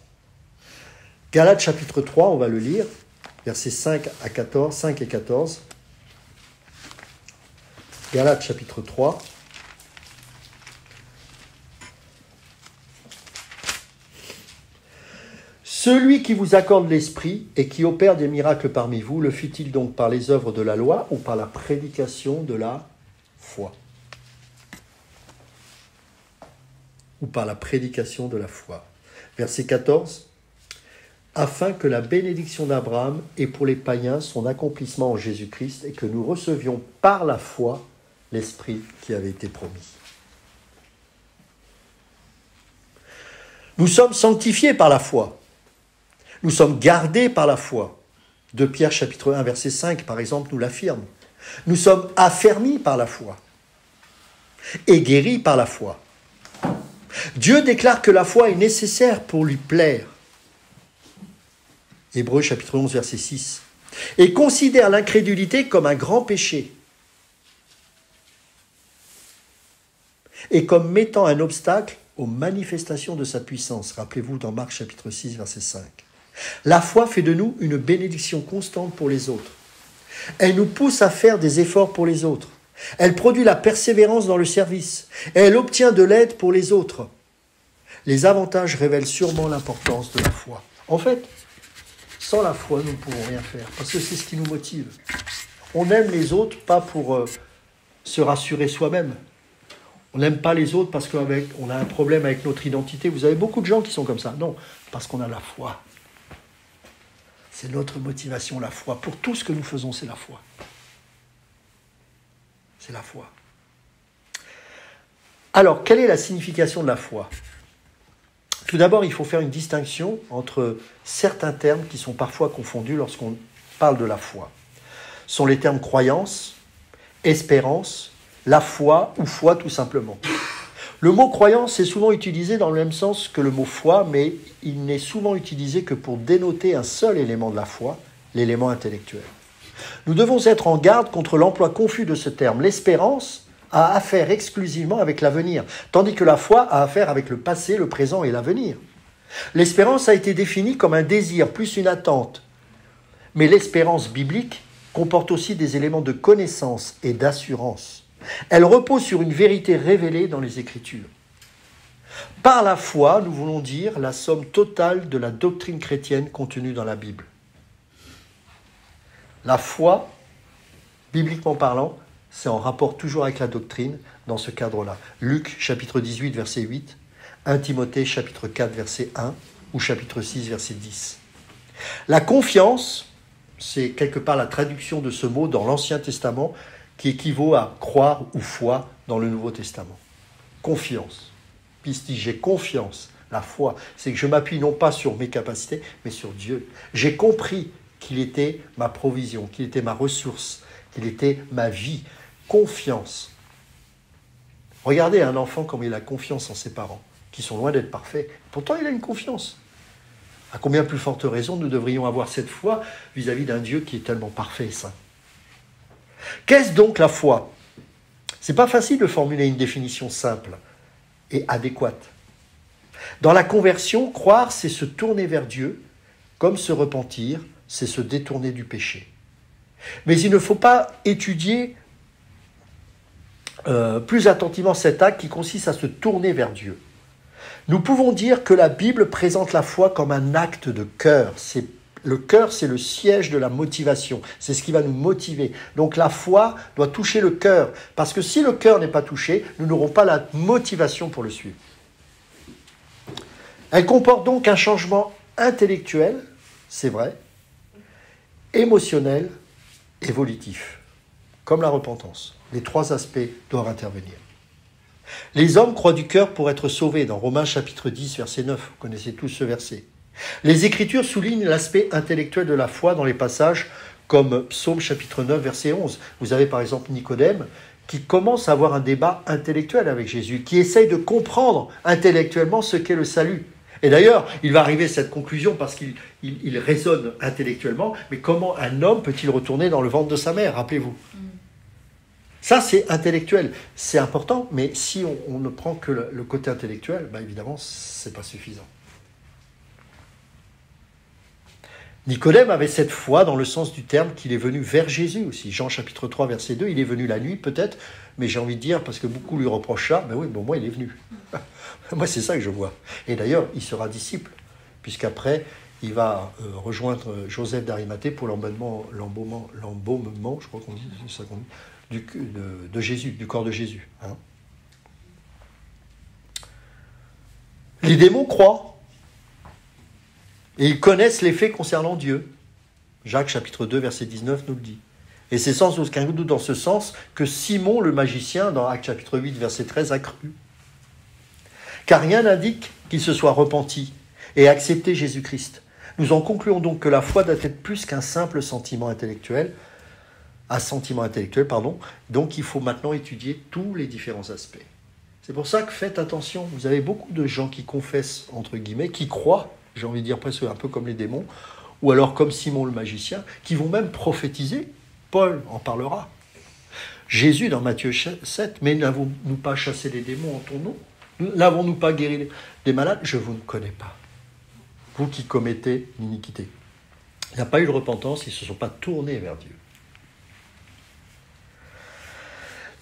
Galates chapitre 3, on va le lire, versets 5 à 14, 5 et 14. Galates chapitre 3. Celui qui vous accorde l'esprit et qui opère des miracles parmi vous, le fit-il donc par les œuvres de la loi ou par la prédication de la foi? Ou par la prédication de la foi. Verset 14. Afin que la bénédiction d'Abraham ait pour les païens son accomplissement en Jésus-Christ et que nous recevions par la foi l'Esprit qui avait été promis. Nous sommes sanctifiés par la foi. Nous sommes gardés par la foi. 2 Pierre chapitre 1 verset 5 par exemple nous l'affirme. Nous sommes affermis par la foi et guéris par la foi. Dieu déclare que la foi est nécessaire pour lui plaire. Hébreux chapitre 11 verset 6. Et considère l'incrédulité comme un grand péché et comme mettant un obstacle aux manifestations de sa puissance. Rappelez-vous dans Marc chapitre 6 verset 5. La foi fait de nous une bénédiction constante pour les autres. Elle nous pousse à faire des efforts pour les autres. Elle produit la persévérance dans le service. Et elle obtient de l'aide pour les autres. Les avantages révèlent sûrement l'importance de la foi. En fait, sans la foi, nous ne pouvons rien faire, parce que c'est ce qui nous motive. On aime les autres, pas pour se rassurer soi-même. On n'aime pas les autres parce qu'on a un problème avec notre identité. Vous avez beaucoup de gens qui sont comme ça. Non, parce qu'on a la foi. C'est notre motivation, la foi. Pour tout ce que nous faisons, c'est la foi. C'est la foi. Alors, quelle est la signification de la foi ? Tout d'abord, il faut faire une distinction entre certains termes qui sont parfois confondus lorsqu'on parle de la foi. Ce sont les termes croyance, espérance, la foi ou foi tout simplement. Le mot croyance est souvent utilisé dans le même sens que le mot foi, mais il n'est souvent utilisé que pour dénoter un seul élément de la foi, l'élément intellectuel. Nous devons être en garde contre l'emploi confus de ce terme. L'espérance a affaire exclusivement avec l'avenir, tandis que la foi a affaire avec le passé, le présent et l'avenir. L'espérance a été définie comme un désir plus une attente, mais l'espérance biblique comporte aussi des éléments de connaissance et d'assurance. Elle repose sur une vérité révélée dans les Écritures. Par la foi, nous voulons dire la somme totale de la doctrine chrétienne contenue dans la Bible. La foi, bibliquement parlant, c'est en rapport toujours avec la doctrine dans ce cadre-là. Luc, chapitre 18, verset 8, 1 Timothée, chapitre 4, verset 1, ou chapitre 6, verset 10. La confiance, c'est quelque part la traduction de ce mot dans l'Ancien Testament qui équivaut à croire ou foi dans le Nouveau Testament. Confiance. Pistis, j'ai confiance. La foi, c'est que je m'appuie non pas sur mes capacités, mais sur Dieu. J'ai compris qu'il était ma provision, qu'il était ma ressource, qu'il était ma vie. Confiance. Regardez un enfant comme il a confiance en ses parents, qui sont loin d'être parfaits. Pourtant, il a une confiance. À combien plus forte raison nous devrions avoir cette foi vis-à-vis d'un Dieu qui est tellement parfait et saint. Qu'est-ce donc la foi ? C'est pas facile de formuler une définition simple et adéquate. Dans la conversion, croire, c'est se tourner vers Dieu, comme se repentir, c'est se détourner du péché. Mais il ne faut pas étudier plus attentivement cet acte qui consiste à se tourner vers Dieu. Nous pouvons dire que la Bible présente la foi comme un acte de cœur. Le cœur, c'est le siège de la motivation. C'est ce qui va nous motiver. Donc la foi doit toucher le cœur. Parce que si le cœur n'est pas touché, nous n'aurons pas la motivation pour le suivre. Elle comporte donc un changement intellectuel, c'est vrai, émotionnel et volitif, comme la repentance. Les trois aspects doivent intervenir. Les hommes croient du cœur pour être sauvés, dans Romains chapitre 10, verset 9. Vous connaissez tous ce verset. Les Écritures soulignent l'aspect intellectuel de la foi dans les passages comme Psaume chapitre 9, verset 11. Vous avez par exemple Nicodème qui commence à avoir un débat intellectuel avec Jésus, qui essaye de comprendre intellectuellement ce qu'est le salut. Et d'ailleurs, il va arriver à cette conclusion parce qu'il raisonne intellectuellement, mais comment un homme peut-il retourner dans le ventre de sa mère, rappelez-vous. Ça, c'est intellectuel. C'est important, mais si on ne prend que le côté intellectuel, évidemment, ce n'est pas suffisant. Nicodème avait cette foi dans le sens du terme qu'il est venu vers Jésus aussi. Jean chapitre 3, verset 2, il est venu la nuit peut-être, mais j'ai envie de dire, parce que beaucoup lui reprochent ça, moi il est venu. Moi c'est ça que je vois. Et d'ailleurs, il sera disciple, puisqu'après, il va rejoindre Joseph d'Arimathée pour l'embaumement, je crois qu'on dit, c'est ça qu'on dit, de Jésus, du corps de Jésus. Hein. Les démons croient. Et ils connaissent les faits concernant Dieu. Jacques chapitre 2, verset 19 nous le dit. Et c'est sans aucun doute dans ce sens que Simon le magicien, dans Actes chapitre 8, verset 13, a cru. Car rien n'indique qu'il se soit repenti et accepté Jésus-Christ. Nous en concluons donc que la foi doit être plus qu'un simple sentiment intellectuel, donc il faut maintenant étudier tous les différents aspects. C'est pour ça que faites attention, vous avez beaucoup de gens qui confessent, entre guillemets, qui croient, j'ai envie de dire presque un peu comme les démons, ou alors comme Simon le magicien, qui vont même prophétiser. Paul en parlera. Jésus dans Matthieu 7, mais n'avons-nous pas chassé les démons en ton nom ? N'avons-nous pas guéri des malades ? Je vous ne connais pas. Vous qui commettez l'iniquité. Il n'y a pas eu de repentance, ils ne se sont pas tournés vers Dieu.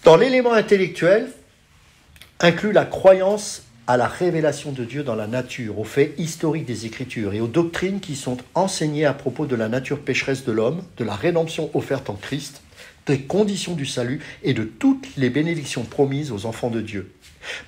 Dans l'élément intellectuel, inclut la croyance à la révélation de Dieu dans la nature, aux faits historiques des Écritures et aux doctrines qui sont enseignées à propos de la nature pécheresse de l'homme, de la rédemption offerte en Christ, des conditions du salut et de toutes les bénédictions promises aux enfants de Dieu.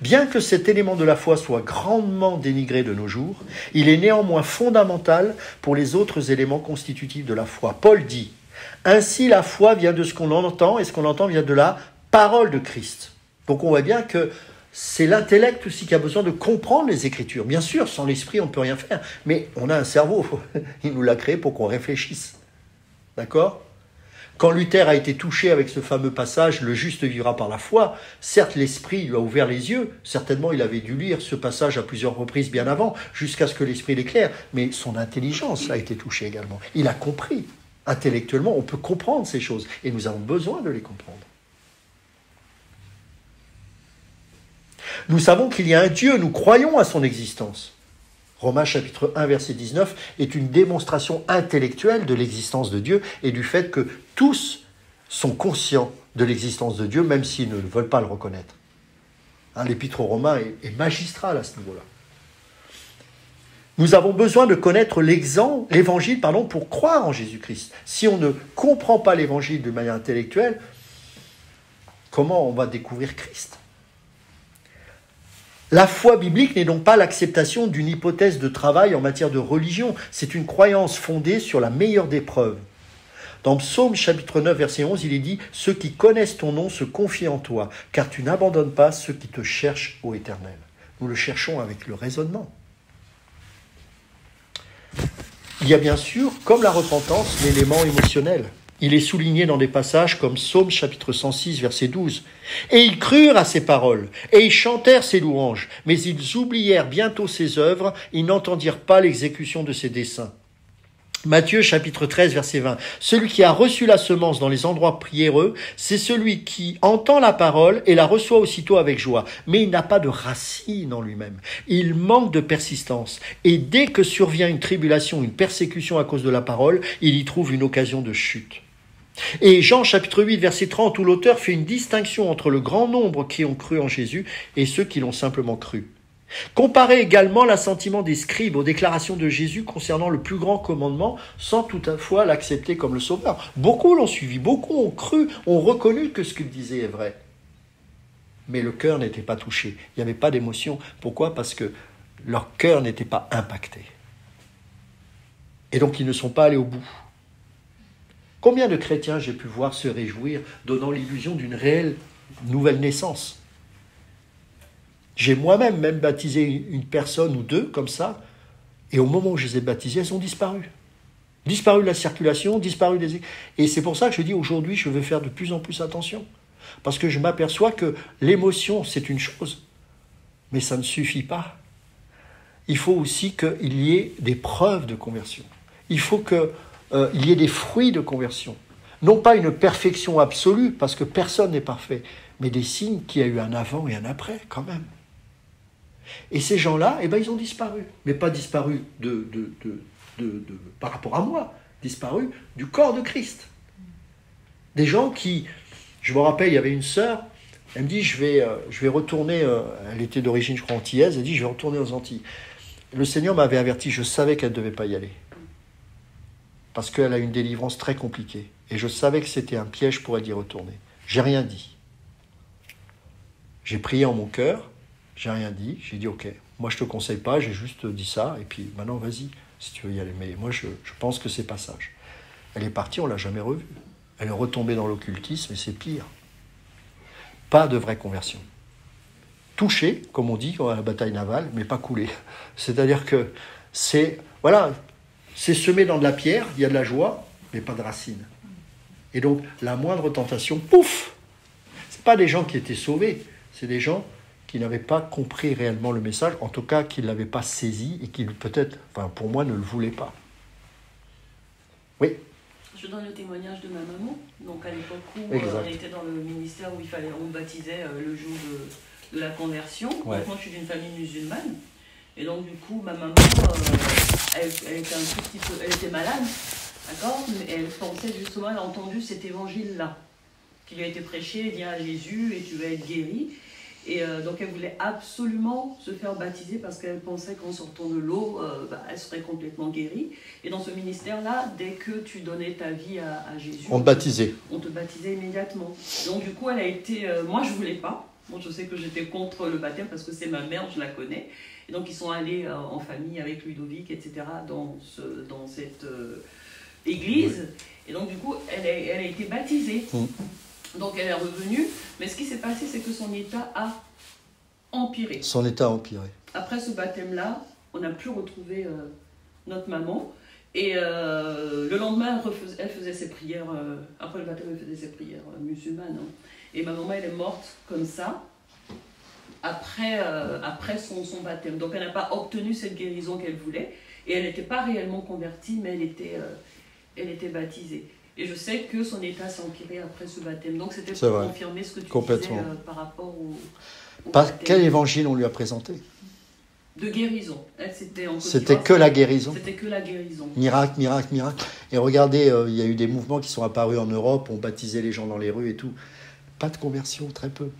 Bien que cet élément de la foi soit grandement dénigré de nos jours, il est néanmoins fondamental pour les autres éléments constitutifs de la foi. Paul dit « Ainsi la foi vient de ce qu'on entend et ce qu'on entend vient de la parole de Christ. » Donc on voit bien que c'est l'intellect aussi qui a besoin de comprendre les Écritures. Bien sûr, sans l'esprit, on ne peut rien faire. Mais on a un cerveau. Il nous l'a créé pour qu'on réfléchisse. D'accord ? Quand Luther a été touché avec ce fameux passage « Le juste vivra par la foi », certes, l'esprit lui a ouvert les yeux. Certainement, il avait dû lire ce passage à plusieurs reprises bien avant, jusqu'à ce que l'esprit l'éclaire. Mais son intelligence a été touchée également. Il a compris. Intellectuellement, on peut comprendre ces choses. Et nous avons besoin de les comprendre. Nous savons qu'il y a un Dieu, nous croyons à son existence. Romains chapitre 1, verset 19 est une démonstration intellectuelle de l'existence de Dieu et du fait que tous sont conscients de l'existence de Dieu, même s'ils ne veulent pas le reconnaître. L'épître aux Romains est magistral à ce niveau-là. Nous avons besoin de connaître l'évangile pour croire en Jésus-Christ. Si on ne comprend pas l'évangile de manière intellectuelle, comment on va découvrir Christ ? La foi biblique n'est donc pas l'acceptation d'une hypothèse de travail en matière de religion. C'est une croyance fondée sur la meilleure des preuves. Dans Psaume chapitre 9, verset 11, il est dit « Ceux qui connaissent ton nom se confient en toi, car tu n'abandonnes pas ceux qui te cherchent, ô Éternel. » Nous le cherchons avec le raisonnement. Il y a bien sûr, comme la repentance, l'élément émotionnel. Il est souligné dans des passages comme Psaume chapitre 106, verset 12. « Et ils crurent à ses paroles, et ils chantèrent ses louanges, mais ils oublièrent bientôt ses œuvres, ils n'entendirent pas l'exécution de ses desseins. » Matthieu chapitre 13, verset 20. « Celui qui a reçu la semence dans les endroits priéreux, c'est celui qui entend la parole et la reçoit aussitôt avec joie. Mais il n'a pas de racine en lui-même. Il manque de persistance. Et dès que survient une tribulation, une persécution à cause de la parole, il y trouve une occasion de chute. » Et Jean chapitre 8 verset 30 où l'auteur fait une distinction entre le grand nombre qui ont cru en Jésus et ceux qui l'ont simplement cru. Comparez également l'assentiment des scribes aux déclarations de Jésus concernant le plus grand commandement sans toutefois l'accepter comme le sauveur. Beaucoup l'ont suivi, beaucoup ont cru, ont reconnu que ce qu'il disait est vrai. Mais le cœur n'était pas touché, il n'y avait pas d'émotion. Pourquoi ? Parce que leur cœur n'était pas impacté. Et donc ils ne sont pas allés au bout. Combien de chrétiens j'ai pu voir se réjouir, donnant l'illusion d'une réelle nouvelle naissance ? J'ai moi-même baptisé une personne ou deux comme ça, et au moment où je les ai baptisées, elles ont disparu. Disparu de la circulation, disparu des... Et c'est pour ça que je dis aujourd'hui, je veux faire de plus en plus attention. Parce que je m'aperçois que l'émotion, c'est une chose, mais ça ne suffit pas. Il faut aussi qu'il y ait des preuves de conversion. Il faut qu'il y ait des fruits de conversion. Non pas une perfection absolue, parce que personne n'est parfait, mais des signes qu'il y a eu un avant et un après, quand même. Et ces gens-là, ils ont disparu. Mais pas disparu par rapport à moi, disparu du corps de Christ. Des gens qui... Je me rappelle, il y avait une sœur, elle me dit, je vais retourner, elle était d'origine, je crois, antillaise, elle dit, je vais retourner aux Antilles. Le Seigneur m'avait averti, je savais qu'elle ne devait pas y aller. Parce qu'elle a une délivrance très compliquée. Et je savais que c'était un piège pour elle d'y retourner. J'ai rien dit. J'ai prié en mon cœur, j'ai rien dit, j'ai dit ok, moi je te conseille pas, j'ai juste dit ça, et puis maintenant vas-y, si tu veux y aller. Mais moi je pense que c'est pas sage. Elle est partie, on l'a jamais revue. Elle est retombée dans l'occultisme, et c'est pire. Pas de vraie conversion. Touché, comme on dit à la bataille navale, mais pas coulé. C'est-à-dire que c'est semé dans de la pierre, il y a de la joie, mais pas de racine. Et donc, la moindre tentation, pouf! Ce n'est pas des gens qui étaient sauvés, c'est des gens qui n'avaient pas compris réellement le message, en tout cas qui ne l'avaient pas saisi et qui peut-être, pour moi, ne le voulaient pas. Oui. Je donne le témoignage de ma maman. Donc à l'époque où on était dans le ministère où on baptisait le jour de la conversion. Ouais. Donc, moi je suis d'une famille musulmane. Et donc du coup ma maman, elle était un tout petit peu, elle était malade, d'accord, mais elle pensait justement, elle a entendu cet évangile-là qui lui a été prêché, viens à Jésus et tu vas être guéri. Et donc elle voulait absolument se faire baptiser parce qu'elle pensait qu'en sortant de l'eau, elle serait complètement guérie. Et dans ce ministère-là, dès que tu donnais ta vie à Jésus, on te baptisait. On te baptisait immédiatement. Donc du coup, elle a été... moi, je ne voulais pas. Moi, je sais que j'étais contre le baptême parce que c'est ma mère, je la connais. Et donc, ils sont allés en famille avec Ludovic, etc., dans cette église. Oui. Et donc, du coup, elle a été baptisée. Donc elle est revenue, mais ce qui s'est passé, c'est que son état a empiré. Son état a empiré. Après ce baptême-là, on n'a plus retrouvé notre maman. Et le lendemain, elle faisait ses prières, après le baptême, elle faisait ses prières musulmanes. Hein. Et ma maman, elle est morte comme ça, après son baptême. Donc elle n'a pas obtenu cette guérison qu'elle voulait. Et elle n'était pas réellement convertie, mais elle était baptisée. Et je sais que son état s'est empiré après ce baptême. Donc c'était pour confirmer ce que tu disais par rapport au baptême. Quel évangile on lui a présenté ? De guérison. C'était que la guérison. C'était que la guérison. Miracle, miracle, miracle. Et regardez, il y a eu des mouvements qui sont apparus en Europe, on baptisait les gens dans les rues et tout. Pas de conversion, très peu.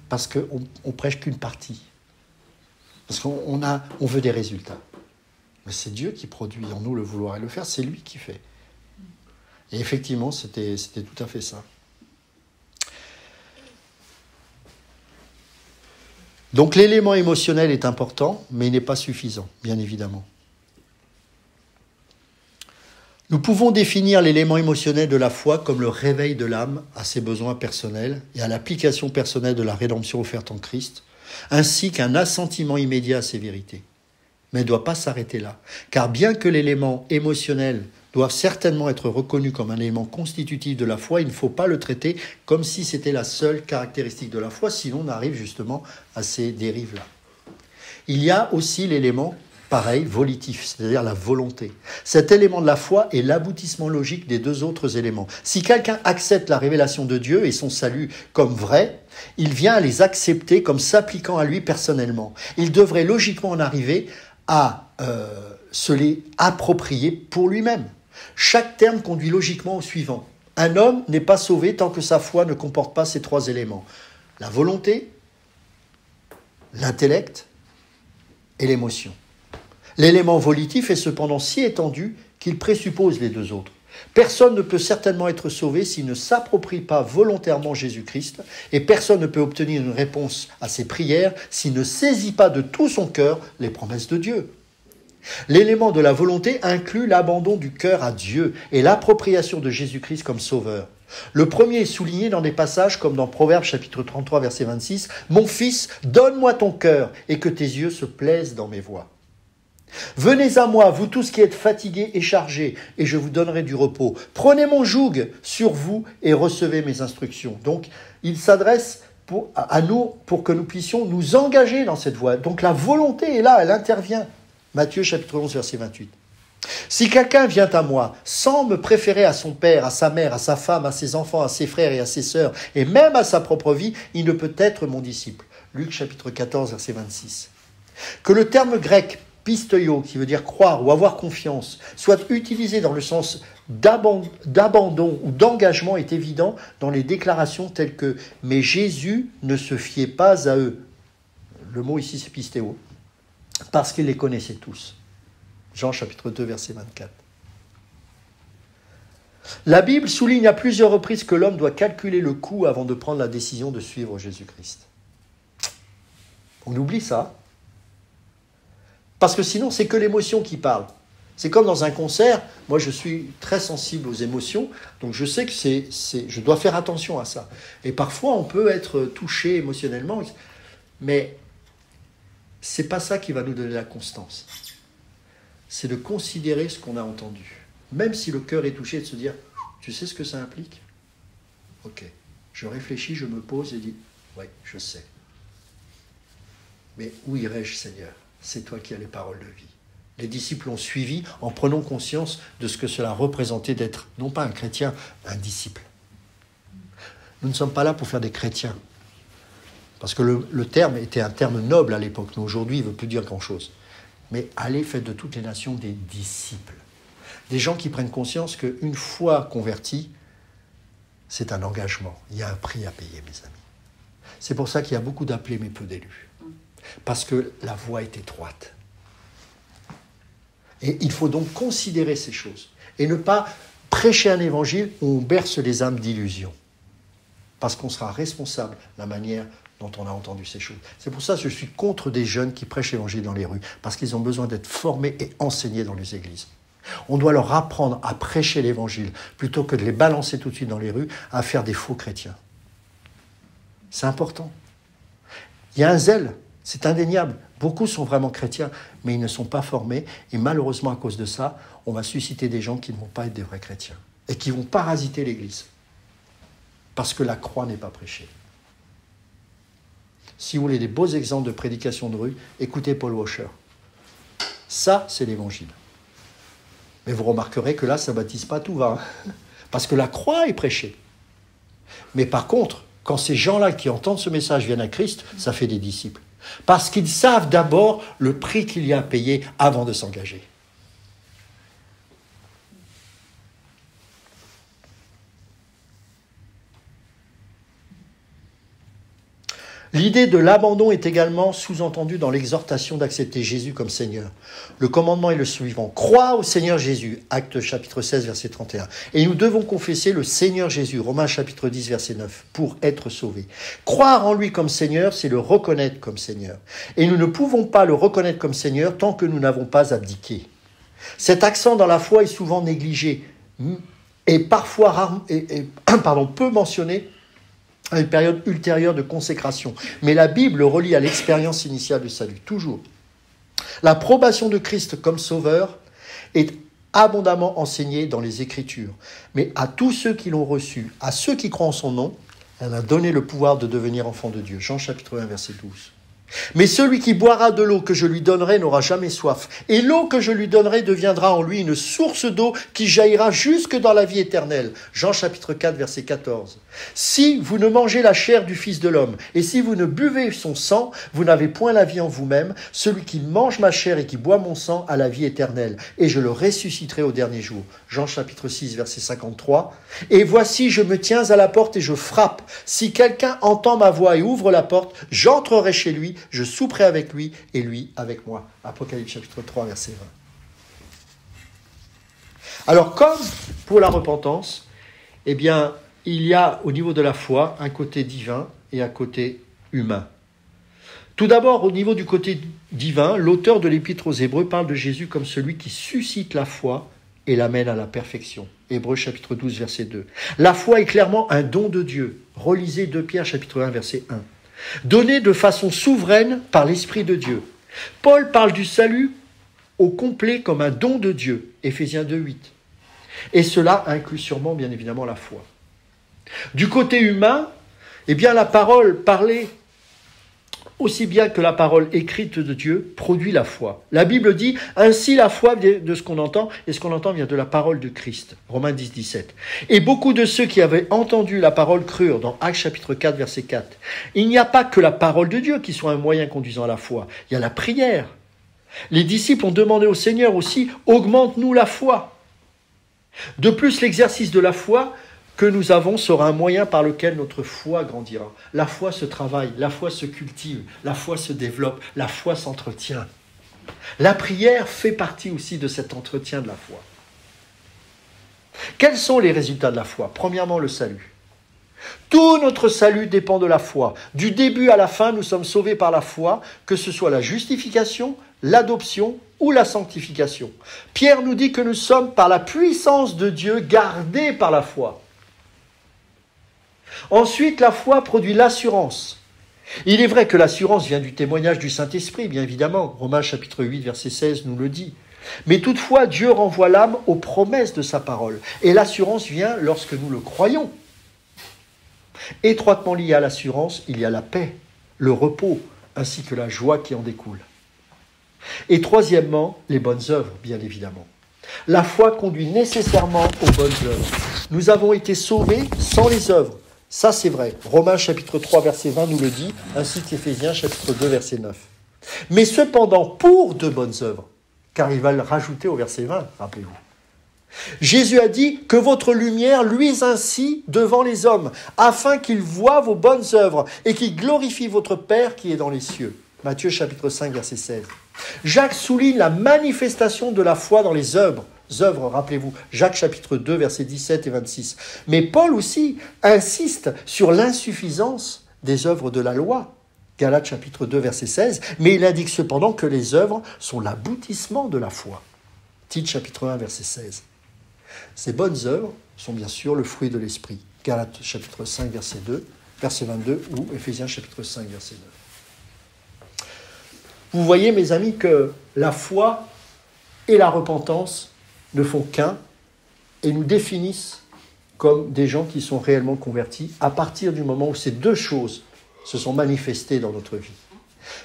Parce qu'on prêche qu'une partie. Parce qu'on veut des résultats. Mais c'est Dieu qui produit en nous le vouloir et le faire, c'est lui qui fait. Et effectivement, c'était tout à fait ça. Donc l'élément émotionnel est important, mais il n'est pas suffisant, bien évidemment. Nous pouvons définir l'élément émotionnel de la foi comme le réveil de l'âme à ses besoins personnels et à l'application personnelle de la rédemption offerte en Christ, ainsi qu'un assentiment immédiat à ses vérités. mais ne doit pas s'arrêter là. Car bien que l'élément émotionnel doit certainement être reconnu comme un élément constitutif de la foi, il ne faut pas le traiter comme si c'était la seule caractéristique de la foi, sinon on arrive justement à ces dérives-là. Il y a aussi l'élément, pareil, volitif, c'est-à-dire la volonté. Cet élément de la foi est l'aboutissement logique des deux autres éléments. Si quelqu'un accepte la révélation de Dieu et son salut comme vrai, il vient à les accepter comme s'appliquant à lui personnellement. Il devrait logiquement en arriver à se les approprier pour lui-même. Chaque terme conduit logiquement au suivant. Un homme n'est pas sauvé tant que sa foi ne comporte pas ces trois éléments. La volonté, l'intellect et l'émotion. L'élément volitif est cependant si étendu qu'il présuppose les deux autres. Personne ne peut certainement être sauvé s'il ne s'approprie pas volontairement Jésus-Christ, et personne ne peut obtenir une réponse à ses prières s'il ne saisit pas de tout son cœur les promesses de Dieu. L'élément de la volonté inclut l'abandon du cœur à Dieu et l'appropriation de Jésus-Christ comme sauveur. Le premier est souligné dans des passages comme dans Proverbes chapitre 33 verset 26 « Mon fils, donne-moi ton cœur et que tes yeux se plaisent dans mes voies. Venez à moi, vous tous qui êtes fatigués et chargés, et je vous donnerai du repos. Prenez mon joug sur vous et recevez mes instructions. » Donc, il s'adresse à nous pour que nous puissions nous engager dans cette voie. Donc, la volonté est là, elle intervient. Matthieu chapitre 11 verset 28. Si quelqu'un vient à moi sans me préférer à son père, à sa mère, à sa femme, à ses enfants, à ses frères et à ses sœurs, et même à sa propre vie, il ne peut être mon disciple. Luc chapitre 14 verset 26. Que le terme grec pistoio, qui veut dire croire ou avoir confiance, soit utilisé dans le sens d'abandon ou d'engagement est évident dans les déclarations telles que « Mais Jésus ne se fiait pas à eux ». Le mot ici c'est pistéo, parce qu'il les connaissait tous. Jean chapitre 2 verset 24. La Bible souligne à plusieurs reprises que l'homme doit calculer le coût avant de prendre la décision de suivre Jésus-Christ. On oublie ça. Parce que sinon, c'est que l'émotion qui parle. C'est comme dans un concert. Moi, je suis très sensible aux émotions, donc je sais que je dois faire attention à ça. Et parfois, on peut être touché émotionnellement, mais c'est pas ça qui va nous donner la constance. C'est de considérer ce qu'on a entendu. Même si le cœur est touché, de se dire, tu sais ce que ça implique ? Ok. Je réfléchis, je me pose et dis, oui, je sais. Mais où irai-je, Seigneur ? C'est toi qui as les paroles de vie. Les disciples ont suivi en prenant conscience de ce que cela représentait d'être, non pas un chrétien, un disciple. Nous ne sommes pas là pour faire des chrétiens. Parce que le terme était un terme noble à l'époque, mais aujourd'hui, il ne veut plus dire grand-chose. Mais allez, faites de toutes les nations des disciples. Des gens qui prennent conscience qu'une fois convertis, c'est un engagement. Il y a un prix à payer, mes amis. C'est pour ça qu'il y a beaucoup d'appelés, mais peu d'élus. Parce que la voie est étroite. Et il faut donc considérer ces choses. Et ne pas prêcher un évangile où on berce les âmes d'illusions. Parce qu'on sera responsable de la manière dont on a entendu ces choses. C'est pour ça que je suis contre des jeunes qui prêchent l'évangile dans les rues. Parce qu'ils ont besoin d'être formés et enseignés dans les églises. On doit leur apprendre à prêcher l'évangile plutôt que de les balancer tout de suite dans les rues à faire des faux chrétiens. C'est important. Il y a un zèle. C'est indéniable. Beaucoup sont vraiment chrétiens, mais ils ne sont pas formés. Et malheureusement, à cause de ça, on va susciter des gens qui ne vont pas être des vrais chrétiens. Et qui vont parasiter l'Église. Parce que la croix n'est pas prêchée. Si vous voulez des beaux exemples de prédication de rue, écoutez Paul Washer. Ça, c'est l'Évangile. Mais vous remarquerez que là, ça ne baptise pas tout va. Parce que la croix est prêchée. Mais par contre, quand ces gens-là qui entendent ce message viennent à Christ, ça fait des disciples. Parce qu'ils savent d'abord le prix qu'il y a à payer avant de s'engager. L'idée de l'abandon est également sous-entendue dans l'exhortation d'accepter Jésus comme Seigneur. Le commandement est le suivant. Crois au Seigneur Jésus, Actes chapitre 16, verset 31. Et nous devons confesser le Seigneur Jésus, Romains chapitre 10, verset 9, pour être sauvés. Croire en lui comme Seigneur, c'est le reconnaître comme Seigneur. Et nous ne pouvons pas le reconnaître comme Seigneur tant que nous n'avons pas abdiqué. Cet accent dans la foi est souvent négligé et parfois peu mentionné à une période ultérieure de consécration. Mais la Bible relie à l'expérience initiale du salut, toujours. L'approbation de Christ comme sauveur est abondamment enseignée dans les Écritures. Mais à tous ceux qui l'ont reçu, à ceux qui croient en son nom, elle a donné le pouvoir de devenir enfants de Dieu. Jean chapitre 1, verset 12. Mais celui qui boira de l'eau que je lui donnerai n'aura jamais soif. Et l'eau que je lui donnerai deviendra en lui une source d'eau qui jaillira jusque dans la vie éternelle. Jean chapitre 4, verset 14. Si vous ne mangez la chair du Fils de l'homme, et si vous ne buvez son sang, vous n'avez point la vie en vous-même. Celui qui mange ma chair et qui boit mon sang a la vie éternelle, et je le ressusciterai au dernier jour. Jean chapitre 6, verset 53. Et voici, je me tiens à la porte et je frappe. Si quelqu'un entend ma voix et ouvre la porte, j'entrerai chez lui, je souperai avec lui et lui avec moi. Apocalypse chapitre 3, verset 20. Alors, comme pour la repentance, eh bien, il y a au niveau de la foi un côté divin et un côté humain. Tout d'abord, au niveau du côté divin, l'auteur de l'Épître aux Hébreux parle de Jésus comme celui qui suscite la foi et l'amène à la perfection. Hébreux chapitre 12, verset 2. La foi est clairement un don de Dieu. Relisez 2 Pierre chapitre 1, verset 1. Donné de façon souveraine par l'Esprit de Dieu. Paul parle du salut au complet comme un don de Dieu. Éphésiens 2, 8. Et cela inclut sûrement, bien évidemment, la foi. Du côté humain, eh bien, la parole parlée, aussi bien que la parole écrite de Dieu, produit la foi. La Bible dit, ainsi la foi vient de ce qu'on entend, et ce qu'on entend vient de la parole de Christ. Romains 10, 17. Et beaucoup de ceux qui avaient entendu la parole crurent, dans Actes chapitre 4, verset 4. Il n'y a pas que la parole de Dieu qui soit un moyen conduisant à la foi. Il y a la prière. Les disciples ont demandé au Seigneur aussi, augmente-nous la foi. De plus, l'exercice de la foi que nous avons sera un moyen par lequel notre foi grandira. La foi se travaille, la foi se cultive, la foi se développe, la foi s'entretient. La prière fait partie aussi de cet entretien de la foi. Quels sont les résultats de la foi ? Premièrement, le salut. Tout notre salut dépend de la foi. Du début à la fin, nous sommes sauvés par la foi, que ce soit la justification, l'adoption ou la sanctification. Pierre nous dit que nous sommes, par la puissance de Dieu, gardés par la foi. Ensuite, la foi produit l'assurance. Il est vrai que l'assurance vient du témoignage du Saint-Esprit, bien évidemment. Romains chapitre 8, verset 16 nous le dit. Mais toutefois, Dieu renvoie l'âme aux promesses de sa parole. Et l'assurance vient lorsque nous le croyons. Étroitement lié à l'assurance, il y a la paix, le repos, ainsi que la joie qui en découle. Et troisièmement, les bonnes œuvres, bien évidemment. La foi conduit nécessairement aux bonnes œuvres. Nous avons été sauvés sans les œuvres. Ça, c'est vrai. Romains chapitre 3, verset 20 nous le dit, ainsi qu'Éphésiens chapitre 2, verset 9. Mais cependant, pour de bonnes œuvres, car il va le rajouter au verset 20, rappelez-vous. Jésus a dit que votre lumière luise ainsi devant les hommes, afin qu'ils voient vos bonnes œuvres et qu'ils glorifient votre Père qui est dans les cieux. Matthieu chapitre 5, verset 16. Jacques souligne la manifestation de la foi dans les œuvres, rappelez-vous, Jacques chapitre 2, versets 17 et 26. Mais Paul aussi insiste sur l'insuffisance des œuvres de la loi, Galates chapitre 2, verset 16, mais il indique cependant que les œuvres sont l'aboutissement de la foi. Tite chapitre 1, verset 16. Ces bonnes œuvres sont bien sûr le fruit de l'esprit, Galates chapitre 5, verset 2, verset 22, ou Éphésiens chapitre 5, verset 9. Vous voyez, mes amis, que la foi et la repentance ne font qu'un et nous définissent comme des gens qui sont réellement convertis à partir du moment où ces deux choses se sont manifestées dans notre vie.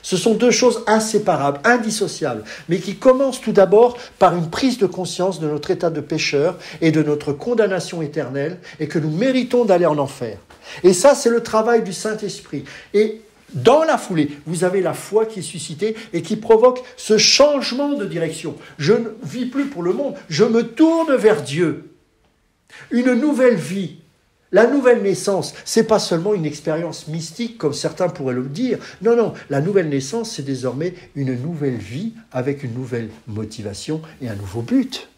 Ce sont deux choses inséparables, indissociables, mais qui commencent tout d'abord par une prise de conscience de notre état de pécheur et de notre condamnation éternelle et que nous méritons d'aller en enfer. Et ça, c'est le travail du Saint-Esprit. Et dans la foulée, vous avez la foi qui est suscitée et qui provoque ce changement de direction. Je ne vis plus pour le monde, je me tourne vers Dieu. Une nouvelle vie. La nouvelle naissance, ce n'est pas seulement une expérience mystique comme certains pourraient le dire. Non, non, la nouvelle naissance, c'est désormais une nouvelle vie avec une nouvelle motivation et un nouveau but.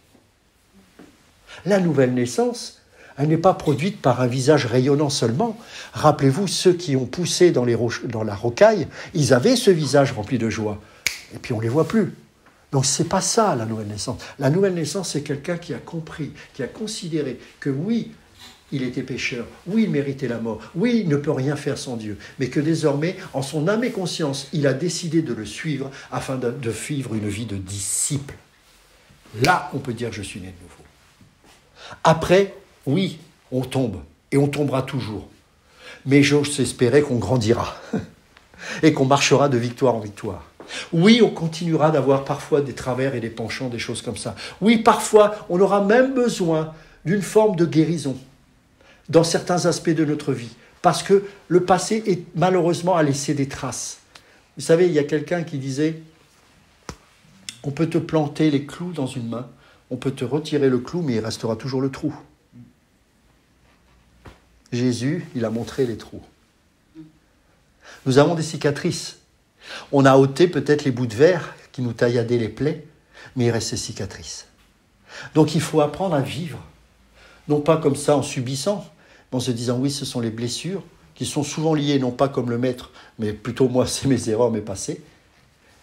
La nouvelle naissance, elle n'est pas produite par un visage rayonnant seulement. Rappelez-vous, ceux qui ont poussé dans la rocaille, ils avaient ce visage rempli de joie. Et puis on ne les voit plus. Donc ce n'est pas ça la nouvelle naissance. La nouvelle naissance, c'est quelqu'un qui a compris, qui a considéré que oui, il était pécheur. Oui, il méritait la mort. Oui, il ne peut rien faire sans Dieu. Mais que désormais, en son âme et conscience, il a décidé de le suivre afin de vivre une vie de disciple. Là, on peut dire que je suis né de nouveau. Après, oui, on tombe. Et on tombera toujours. Mais j'ose espérer qu'on grandira. Et qu'on marchera de victoire en victoire. Oui, on continuera d'avoir parfois des travers et des penchants, des choses comme ça. Oui, parfois, on aura même besoin d'une forme de guérison dans certains aspects de notre vie. Parce que le passé, malheureusement, a laissé des traces. Vous savez, il y a quelqu'un qui disait, on peut te planter les clous dans une main, on peut te retirer le clou, mais il restera toujours le trou. Jésus, il a montré les trous. Nous avons des cicatrices. On a ôté peut-être les bouts de verre qui nous tailladaient les plaies, mais il reste ces cicatrices. Donc il faut apprendre à vivre, non pas comme ça en subissant, mais en se disant oui, ce sont les blessures qui sont souvent liées, non pas comme le maître, mais plutôt moi, c'est mes erreurs, mes passés,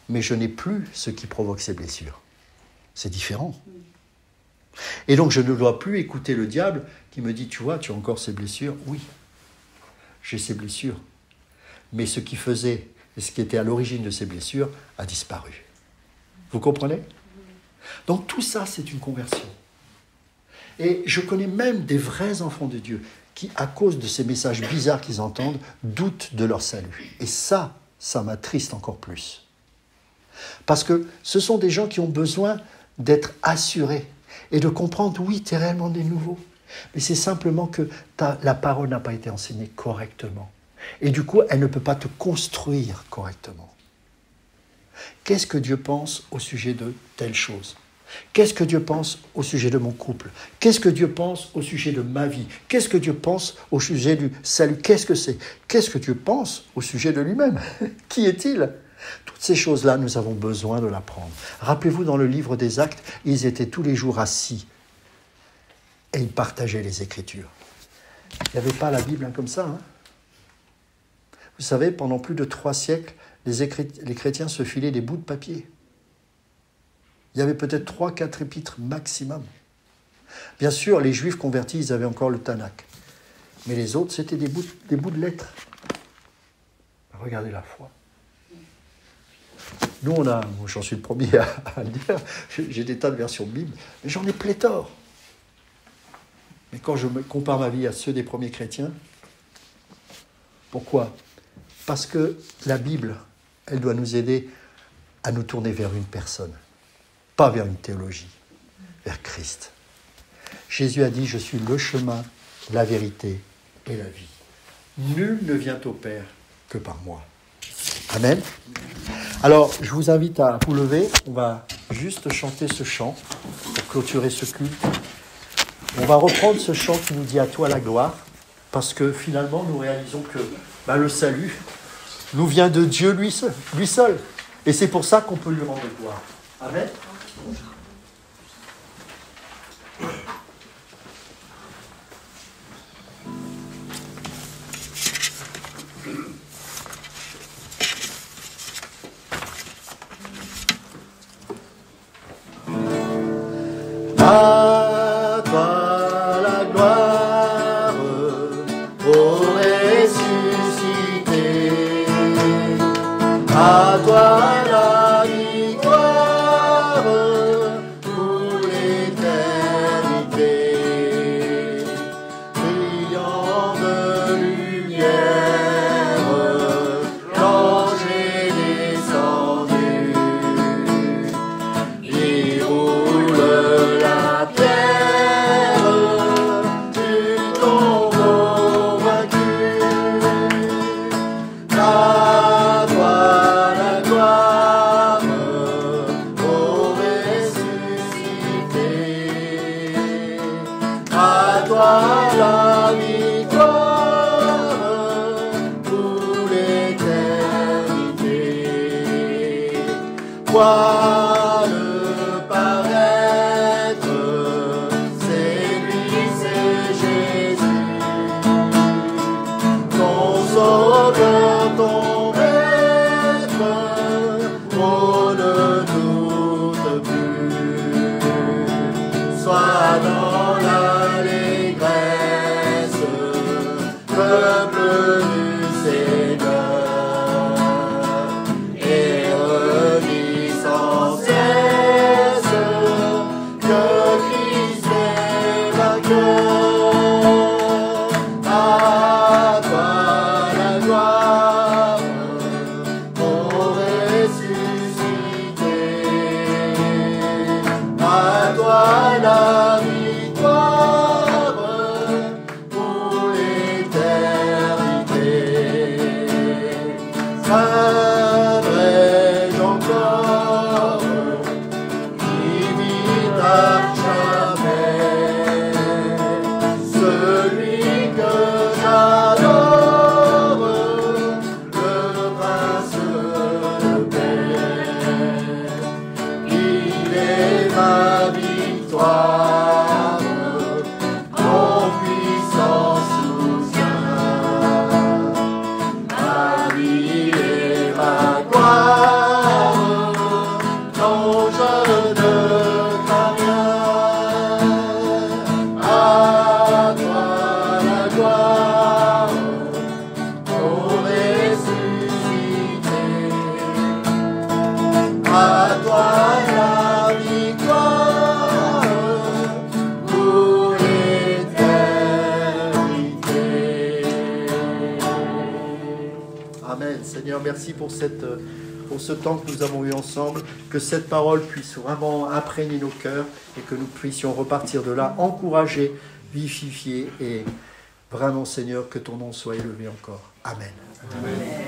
mais je n'ai plus ce qui provoque ces blessures. C'est différent. Et donc je ne dois plus écouter le diable qui me dit, tu vois, tu as encore ces blessures. Oui, j'ai ces blessures. Mais ce qui faisait et ce qui était à l'origine de ces blessures a disparu. Vous comprenez? Donc tout ça, c'est une conversion. Et je connais même des vrais enfants de Dieu qui, à cause de ces messages bizarres qu'ils entendent, doutent de leur salut. Et ça m'attriste encore plus. Parce que ce sont des gens qui ont besoin d'être assurés et de comprendre, oui, tu es réellement des nouveaux. Mais c'est simplement que la parole n'a pas été enseignée correctement. Et du coup, elle ne peut pas te construire correctement. Qu'est-ce que Dieu pense au sujet de telle chose? Qu'est-ce que Dieu pense au sujet de mon couple? Qu'est-ce que Dieu pense au sujet de ma vie? Qu'est-ce que Dieu pense au sujet du salut? Qu'est-ce que c'est? Qu'est-ce que Dieu pense au sujet de lui-même? Qui est-il? Toutes ces choses-là, nous avons besoin de l'apprendre. Rappelez-vous, dans le livre des Actes, ils étaient tous les jours assis et ils partageaient les Écritures. Il n'y avait pas la Bible comme ça, hein? Vous savez, pendant plus de 3 siècles, les chrétiens se filaient des bouts de papier. Il y avait peut-être 3-4 épîtres maximum. Bien sûr, les Juifs convertis, ils avaient encore le Tanakh. Mais les autres, c'était des bouts de lettres. Regardez la foi. Nous, j'en suis le premier à le dire, j'ai des tas de versions de Bible, mais j'en ai pléthore. Mais quand je compare ma vie à ceux des premiers chrétiens, pourquoi? Parce que la Bible, elle doit nous aider à nous tourner vers une personne, pas vers une théologie, vers Christ. Jésus a dit, je suis le chemin, la vérité et la vie. Nul ne vient au Père que par moi. Amen. Alors, je vous invite à vous lever. On va juste chanter ce chant pour clôturer ce culte. On va reprendre ce chant qui nous dit « À toi la gloire », parce que finalement, nous réalisons que le salut nous vient de Dieu lui seul. Et c'est pour ça qu'on peut lui rendre gloire. Amen. À toi la gloire, ô ressuscité, à toi la victoire pour l'éternité, brillant de lumière, l'ange est descendu, il roule la terre du tombeau vaincu. À toi la gloire, ô ressuscité, à toi la victoire pour l'éternité. Vois-le paraître, c'est lui, c'est Jésus, ton sauveur, ton maître, on ne doute plus. Sois dans l'allégresse Amen. Seigneur, merci pour ce temps que nous avons eu ensemble, que cette parole puisse vraiment imprégner nos cœurs et que nous puissions repartir de là, encouragés, vivifiés et vraiment, Seigneur, que ton nom soit élevé encore. Amen. Amen.